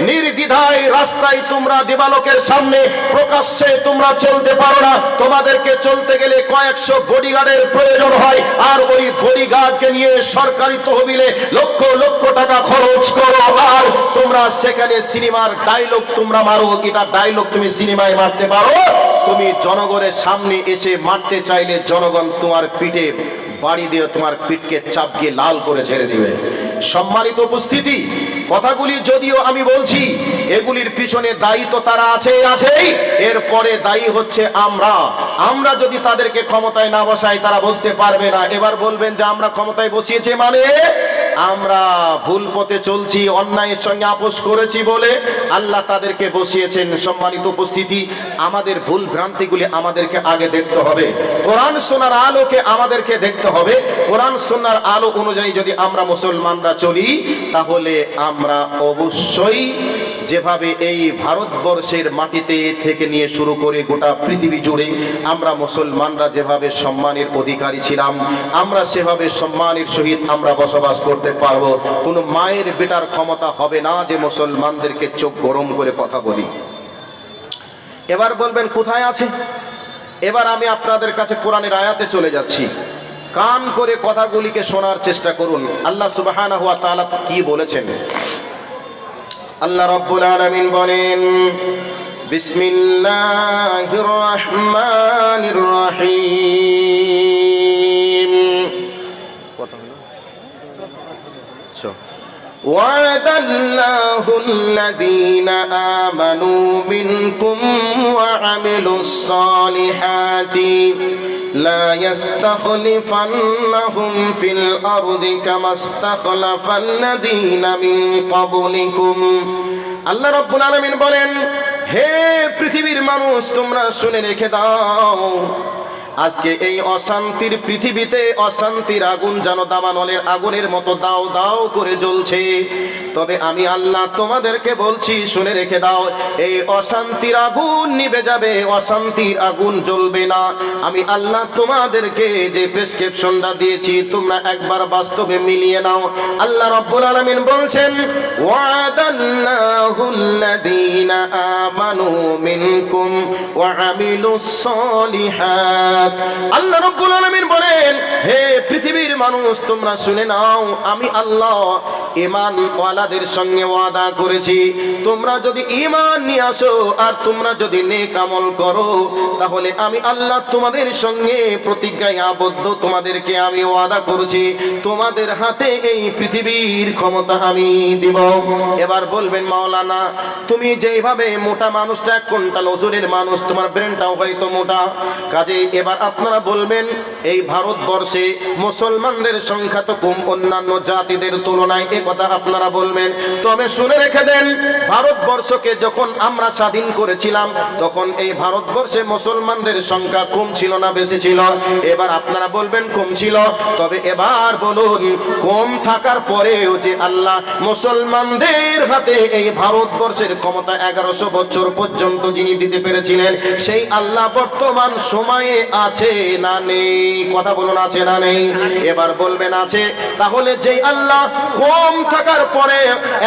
নির্দ্বিধায় রাস্তায় তোমরা দিবালোকের সামনে প্রকাশ্যে তোমরা চলতে পারো না। তোমাদেরকে চলতে গেলে কয়েকশো বডিগার্ডের প্রয়োজন হয়, আর ওই বডিগার্ডকে নিয়ে সরকারি তহবিলে লক্ষ লক্ষ টাকা খরচ করো, আর তোমরা সেখানে সিনেমার ডায়লগ তোমরা মারো। এটা ডায়লগ তুমি সিনেমায় মারতে পারো, তুমি জনগণের সামনে এসে মারতে চাইলে জনগণ তোমার পিঠে বাড়ি দিয়ে তোমার পিঠকে চাপকে লাল করে ছেড়ে দিবে। সম্মানিত উপস্থিতি, কথাগুলি যদিও আমি বলছি, এগুলির পিছনে দায়ী তো তারা আছেই, এরপরে দায়ী হচ্ছে আমরা যদি তাদেরকে ক্ষমতায় না বসাই তারা বসতে পারবে না। এবার বলবেন যে আমরা ক্ষমতায় বসিয়েছে মানে আমরা ভুল পথে চলছি, অন্যায়ের সঙ্গে আপোষ করেছি বলে আল্লাহ তাদেরকে বসিয়েছেন। সম্মানিত উপস্থিতি, আমাদের ভুল ভ্রান্তিগুলি আমাদেরকে আগে দেখতে হবে, কোরআন সুন্নাহর আলোকে আমাদেরকে দেখতে হবে। কোরআন সুন্নাহর আলো অনুযায়ী যদি আমরা মুসলমানরা চলি তাহলে আমরা অবশ্যই যেভাবে এই ভারতবর্ষের মাটিতে থেকে নিয়ে শুরু করে গোটা পৃথিবী জুড়ে আমরা মুসলমানরা যেভাবে সম্মানের অধিকারী ছিলাম, আমরা সেভাবে সম্মানের সহিত আমরা বসবাস করতে পারবো। কোনো মায়ের বেটার ক্ষমতা হবে না যে মুসলমানদেরকে চোখ গরম করে কথা বলি। এবার বলবেন কোথায় আছে? এবার আমি আপনাদের কাছে কোরআনের আয়াতে চলে যাচ্ছি, কান করে কথাগুলিকে শোনার চেষ্টা করুন। আল্লাহ সুবহানাহু ওয়া তাআলা কি বলেছেন? আল্লাহ রাব্বুল আলামিন বলেন, বিসমিল্লাহির রহমানির রহিম। ওয়াদাল্লাহুল্লাযীনা আমানু মিনকুম ওয়া আমিলুস সালিহাতি লা ইস্তাখলিফান্নাহুম ফিল আরদি কামা ইস্তাখলাফাল্লাযীনা মিন ক্বাবলিকুম। আল্লাহ রাব্বুল আলামিন বলেন, হে পৃথিবীর মানুষ, তোমরা শুনে রেখে দাও, আজকে এই অশান্তির পৃথিবীতে অশান্তির আগুন যেন দাবানলের আগুনের মতো দাও দাও করে জ্বলছে। তবে আমি আল্লাহ তোমাদেরকে বলছি, শুনে রেখে দাও, এই অশান্তির আগুন নিভে যাবে, অশান্তির আগুন জ্বলবে না। আমি আল্লাহ তোমাদেরকে যে প্রেসক্রিপশনটা দিয়েছি তোমরা একবার বাস্তবে মিলিয়ে নাও। আল্লাহ রাব্বুল আলামিন বলছেন, ওয়াদাল্লাহুল্লাযীনা আমানু মিনকুম ওয়া আমিলুস সালিহাত। আল্লাহ রাব্বুল আলামিন বলেন, হে পৃথিবীর মানুষ, তোমরা শুনে নাও, আমি আল্লাহ ঈমান ওয়ালাদের সঙ্গে ওয়াদা করেছি, তোমরা যদি ঈমান নিয়ে আসো আর তোমরা যদি নেক আমল করো তাহলে আমি আল্লাহ তোমাদের সঙ্গে প্রতিজ্ঞায় আবদ্ধ, তোমাদেরকে আমি ওয়াদা করেছি, তোমাদের হাতে এই পৃথিবীর ক্ষমতা আমি দিব। এবার বলবেন, মাওলানা তুমি যেইভাবে মোটা মানুষটা, এক কুইন্টাল ওজনের মানুষ, তোমার ব্রেনটাও হয়তো মোটা, কাজে এবার আপনারা বলবেন এই ভারতবর্ষে মুসলমানদের সংখ্যা তো কম অন্যান্য জাতিদের তুলনায়, এ কথা আপনারা বলবেন। তবে শুনে রেখে দেন, ভারতবর্ষকে যখন আমরা স্বাধীন করেছিলাম তখন এই ভারতবর্ষে মুসলমানদের সংখ্যা কম ছিল না বেশি ছিল? এবার আপনারা বলবেন কম ছিল। তবে এবার বলুন, কম থাকার পরেও যে আল্লাহ মুসলমানদের হাতে এই ভারতবর্ষের ক্ষমতা 1100 বছর পর্যন্ত যিনি দিতে পেরেছিলেন, সেই আল্লাহ বর্তমান সময়ে আছে না নেই? কথা বলুন, আছে না নেই? এবার বলবেন আছে। তাহলে যেই আল্লাহ কম কম থাকার পরে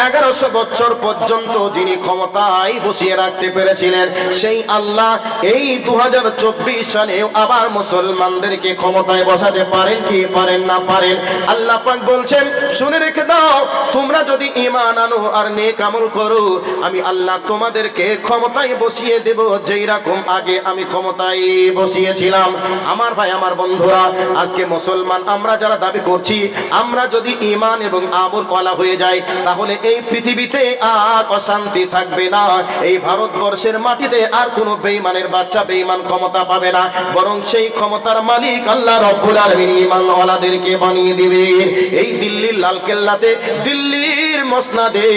1100 বছর পর্যন্ত যিনি ক্ষমতায় বসিয়ে রাখতে পেরেছিলেন সেই আল্লাহ এই 2024 সালে আবার মুসলমানদেরকে ক্ষমতায় বসাতে পারেন কি পারেন না পারেন? আল্লাহ পাক বলছেন শুনে রেখে দাও, তোমরা যদি ঈমান আনো আর নেক আমল করো আমি আল্লাহ তোমাদেরকে ক্ষমতায় বসিয়ে দেব যেই রকম আগে আমি ক্ষমতায় বসিয়েছিলাম। আমার ভাই আমার বন্ধুরা, আজকে মুসলমান আমরা যারা দাবি করছি আমরা যদি ঈমান এবং আমল ওয়ালা হয়ে যাই তাহলে এই পৃথিবীতে আর অশান্তি থাকবে না। এই ভারতবর্ষের মাটিতে আর কোনো বেঈমানের বাচ্চা বেঈমান ক্ষমতা পাবে না, বরং সেই ক্ষমতার মালিক আল্লাহ রব্বুল আলামিন ঈমান ওয়ালাদেরকে বানিয়ে দিবেন। এই দিল্লির লালকেল্লাতে, দিল্লির মসনাদে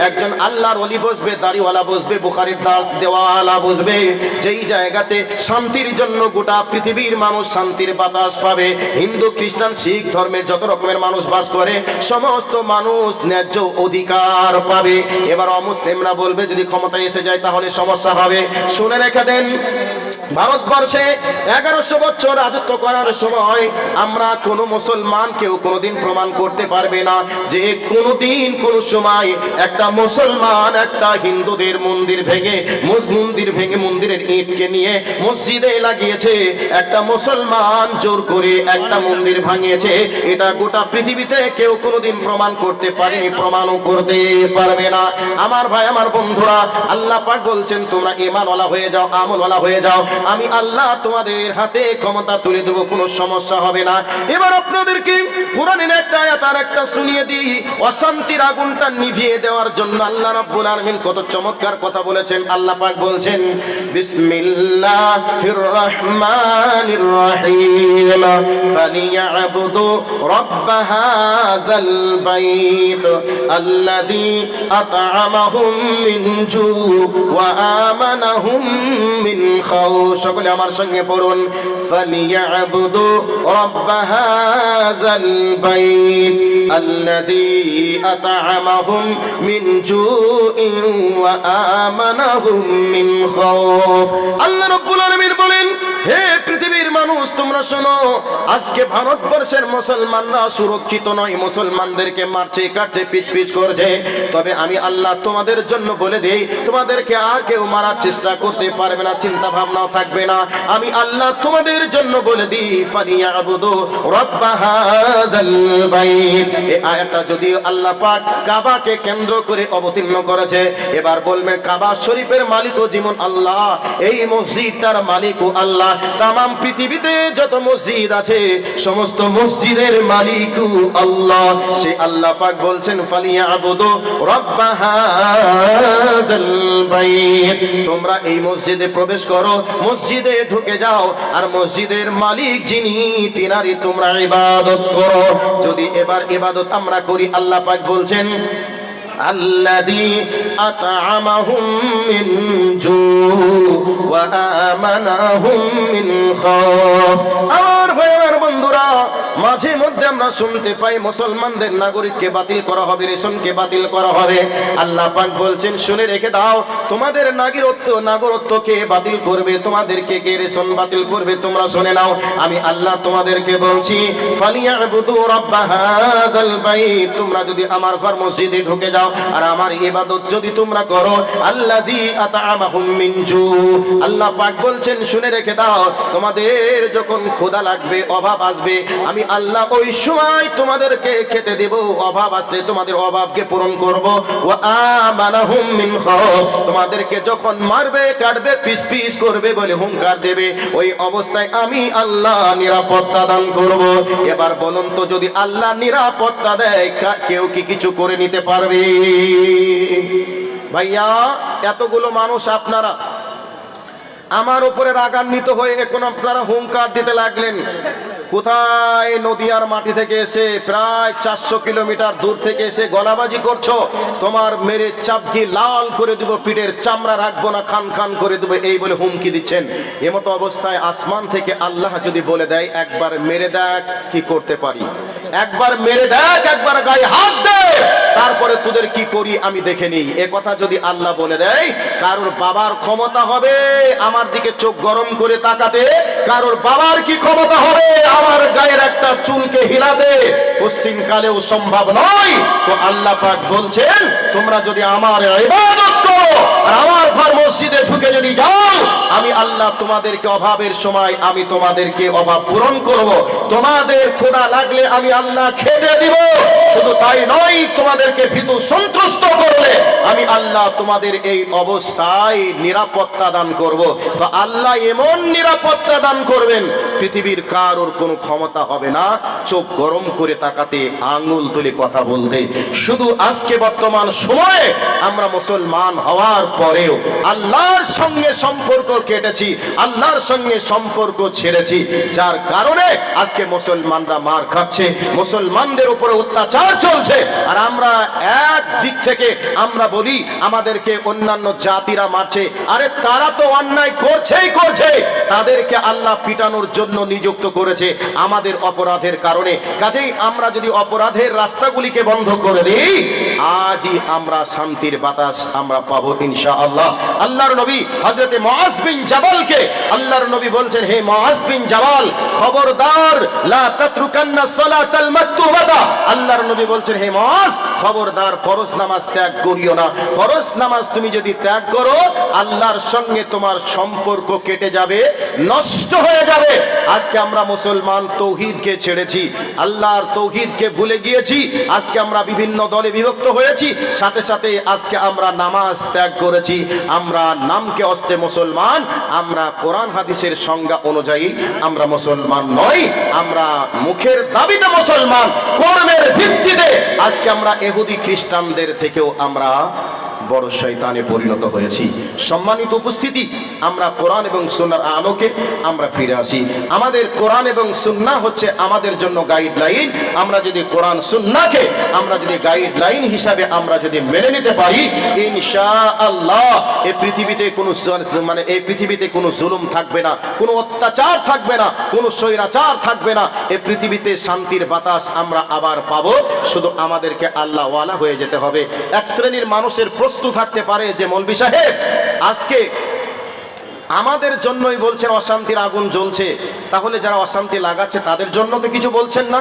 একজন আল্লাহর ওলি বসবে, দাড়িওয়ালা বসবে, বুখারীর দাস দেওয়ালা বসবে, যেই জায়গাতে শান্তির জন্য গোটা পৃথিবীর মানুষ শান্তির বাতাস পাবে। হিন্দু খ্রিস্টান শিখ ধর্মের যত রকমের মানুষ বাস করে সমস্ত মানুষ ন্যায্য অধিকার পাবে। এবার অমুসলিমরা বলবে যদি ক্ষমতায় এসে যায় তাহলে সমস্যা হবে। শুনে রেখে দেন, ভারতবর্ষে 1100 বছর রাজত্ব করার সময় আমরা কোনো মুসলমান কেউ কোনোদিন প্রমাণ করতে পারবে না যে কোনোদিন কোন সময় একটা মুসলমান একটা হিন্দুদের মন্দির ভেঙে মন্দিরের ইটকে নিয়ে মসজিদে লাগিয়েছে, একটা মুসলমান জোর করে একটা মন্দির ভাঙিয়েছে। এটা গোটা পৃথিবীতে কেউ কোনোদিন প্রমাণ করতে পারেনি, প্রমাণও করতে পারবে না। আমার ভাই আমার বন্ধুরা, আল্লাহ পাক বলছেন তোমরা ঈমানওয়ালা হয়ে যাও, আমলওয়ালা হয়ে যাও, আমি আল্লাহ তোমাদের হাতে ক্ষমতা তুলে দেবো, কোনো সমস্যা হবে না। এবার আপনাদেরকে কোরআনের একটা আয়াত আর একটা শুনিয়ে দিই, অশান্তির আগুনটা নিভিয়ে দেওয়ার জন্য আল্লাহ রাব্বুল আলামিন কত চমৎকার কথা বলেছেন। আল্লাহ পাক বলছেন বিসমিল্লাহির রহমানির রহিম ফালিয়াবুদু রাব্ব হাযাল বাইত আল্লাযী আত'আমাহুম মিন জু ওয়া আমানাহুম মিন খাউফ। সকলে আমার সঙ্গে পড়ুন, ফালিয়াবুদু রাব্ব হাযাল বাইত আল্লাযী আত'আমাহুম মিন জুইন ওয়া আমানাহুম মিন খাউফ। আল্লাহ রাব্বুল আলামিন বলেন, হে পৃথিবীর মানুষ তোমরা শোনো, আজকে ভারতবর্ষের মুসলমানরা সুরক্ষিত নয়, মুসলমানদেরকে মারছে, কাটছে, পিচ করছে। তবে আমি আল্লাহ তোমাদের জন্য বলে দেই, তোমাদেরকে আর কেউ মারার চেষ্টা করতে পারবে না, চিন্তা ভাবনাও থাকবে না। আমি আল্লাহ তোমাদের জন্য বলে দিই ফালিয়াবুদু রাব্ব হাযাল বাইত। এই আয়াতটা যদি আল্লাহ পাক কাবাকে কেন্দ্র করে অবতীর্ণ করেছে, এবার বলবেন কাবা শরীফের মালিকও যেমন আল্লাহ, এই মসজিদটার মালিকও আল্লাহ। তামাম পৃথিবীতে যত মসজিদ আছে সমস্ত মসজিদের মালিকও আল্লাহ। সেই আল্লাহ পাক বলছেন ফালিয়াবুদু রাব্ব হাযাল বাইত। তোমরা এই মসজিদে প্রবেশ করো, মসজিদে ঢুকে যাও, আর মসজিদের মালিক যিনি তিনারই তোমরা ইবাদত করো। যদি এবার ইবাদত আমরা করি, আল্লাহ পাক বলছেন আল্লাযী আত'আমাহুম মিন জু ওয়া আমানাহুম মিন খাউফ। আমার ভাই আমার বন্ধুরা, মাঝে মধ্যে আমরা শুনতে পাই মুসলমানদের নাগরিককে বাতিল করা হবে, রেশনকে বাতিল করা হবে। আল্লাহ পাক বলছেন শুনে রেখে দাও, তোমাদের নাগরিকত্বকে বাতিল করবে, তোমাদেরকে কে রেশন বাতিল করবে তোমরা শুনে নাও। আমি আল্লাহ তোমাদেরকে বলছি ফালিয়াবুদু রাব্ব হাযাল বাইত। তোমরা যদি আমার ঘর মসজিদে ঢুকে যাও আর আমার ইবাদত যদি তোমরা করো, আল্লাযী আত'আমাহুম মিন জু। আল্লাহ পাক বলছেন শুনে রেখে দাও, তোমাদের যখন ক্ষুধা লাগবে, অভাব আসবে, আমি আল্লাহ ওই সময় তোমাদেরকে খেতে দেব। অভাব আসলে তোমাদের অভাবকে পূরণ করব। ওয়া আমানাহুম মিন খাউফ। তোমাদেরকে যখন মারবে, কাটবে, পিস করবে বলে হুঙ্কার দেবে, ওই অবস্থায় আমি আল্লাহ নিরাপত্তা দান করব। এবার বলুন তো, যদি আল্লাহ নিরাপত্তা দেয় কেউ কি কিছু করে নিতে পারবে? ভাইয়া, এতগুলো মানুষ আপনারা আমার উপরে রাগান্বিত হয়ে এখন আপনারা হুঙ্কার দিতে লাগলেন। কোথায় নদিয়ার মাটি থেকে এসে প্রায় 400 কিলোমিটার দূর থেকে এসে গলাবাজি করছো, তোমার মেরে চাপকি লাল করে দিব, পিঠের চামড়া রাখবো না, খান করে দেবো, এই বলে হুমকি দিচ্ছেন। এমতো অবস্থায় আসমান থেকে আল্লাহ যদি বলে দেয় একবার মেরে দেখ, কি করতে পারি? একবার মেরে দেখ, একবার গায়ে হাত দে, তারপরে তোদের কি করি আমি দেখে নিই। এ কথা যদি আল্লাহ বলে দেয়, কারোর বাবার ক্ষমতা হবে আমার দিকে চোখ গরম করে তাকাতে? কারোর বাবার কি ক্ষমতা হবে আমার গায়ের একটা চুলকে হিলাতে? পশ্চিমকালেও সম্ভব নয়। তো আল্লাহ পাক বলছেন, তোমরা যদি আমার ইবাদত করো আর আমার ঘর মসজিদে ঢুকে যদি যাও, আমি আল্লাহ তোমাদেরকে অভাবের সময় আমি তোমাদেরকে অভাব পূরণ করব। তোমাদের ক্ষুধা লাগলে আমি আল্লাহ খেতে দিব। শুধু তাই নয়, তোমাদেরকে ভীতু সন্ত্রস্ত করলে আমি আল্লাহ তোমাদের এই অবস্থায় নিরাপত্তা দান করব। তো আল্লাহ এমন নিরাপত্তা দান করবেন, পৃথিবীর কারোর কোনো ক্ষমতা হবে না চোখ গরম করে তাকাতে, আঙুল তুলে কথা বলতে। শুধু আজকে বর্তমান সময়ে আমরা মুসলমান হওয়ার পরেও আল্লাহর সঙ্গে সম্পর্ক কেটেছি, আল্লাহর সঙ্গে সম্পর্ক ছেড়েছি, যার কারণে আজকে মুসলমানরা মার খাচ্ছে, মুসলমানদের উপরে অত্যাচার চলছে। আর আমরা এক দিক থেকে আমরা বলি আমাদেরকে অন্যান্য জাতিরা মারছে, আরে তারা তো অন্যায় করছেই করছে, তাদেরকে আল্লাহ পিটানোর জন্য নিযুক্ত করেছে আমাদের অপরাধের কারণে। কাজেই আমরা যদি অপরাধের রাস্তাগুলিকে বন্ধ করে দিই, আজই আমরা শান্তির বাতাস আমরা পাবো ইনশাআল্লাহ। আল্লাহর নবী হযরতে মুআজ বিন জাবালকে আল্লাহর নবী বলছেন, হে মুআজ বিন জাবাল, খবরদার লা তাতরুকান্না সালাতাল মাকতুবাতা। আল্লাহর নবী বলছেন, হে মুআজ, খবরদার ফরজ নামাজ ত্যাগ করিও না। ফরজ নামাজ তুমি যদি ত্যাগ করো, আল্লাহর সঙ্গে তোমার সম্পর্ক কেটে যাবে, নষ্ট হয়ে যাবে। আজকে আমরা মুসলমান তৌহিদকে ছেড়েছি, আল্লাহর তৌহিদকে ভুলে গিয়েছি। আজকে আমরা বিভিন্ন দলে বিভক্ত হয়েছি, সাথে সাথে আজকে আমরা নামাজ ত্যাগ করেছি। আমরা নামকে অস্তে মুসলমান, আমরা কোরআন হাদিসের সংজ্ঞা অনুযায়ী আমরা মুসলমান নই। আমরা মুখের দাবিতে মুসলমান, কর্মের ভিত্তিতে আজকে আমরা ইহুদি খ্রিস্টানদের থেকেও আমরা বড় শয়তানে পরিণত হয়েছি। সম্মানিত উপস্থিতি, আমরা কোরআন এবং সুন্নাহর আলোকে আমরা ফিরে আসি। আমাদের কোরআন এবং সুন্নাহ হচ্ছে আমাদের জন্য গাইডলাইন। আমরা যদি কোরআন সুন্নাহকে আমরা যদি গাইডলাইন হিসাবে আমরা যদি মেনে নিতে পারি, ইনশাআল্লাহ এই পৃথিবীতে কোনো এই পৃথিবীতে কোনো জুলুম থাকবে না, কোনো অত্যাচার থাকবে না, কোনো স্বৈরাচার থাকবে না। এই পৃথিবীতে শান্তির বাতাস আমরা আবার পাবো। শুধু আমাদেরকে আল্লাহ ওয়ালা হয়ে যেতে হবে। এক শ্রেণীর মানুষের প্রশ্ন থাকতে পারে যে, মৌলভী সাহেব, আজকে আমাদের জন্যই বলছেন অশান্তির আগুন জ্বলছে, তাহলে যারা অশান্তি লাগাচ্ছে তাদের জন্য তো কিছু বলছেন না।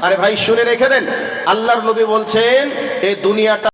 আরে ভাই, শুনে রেখে দেন, আল্লাহর নবী বলছেন এই দুনিয়াটা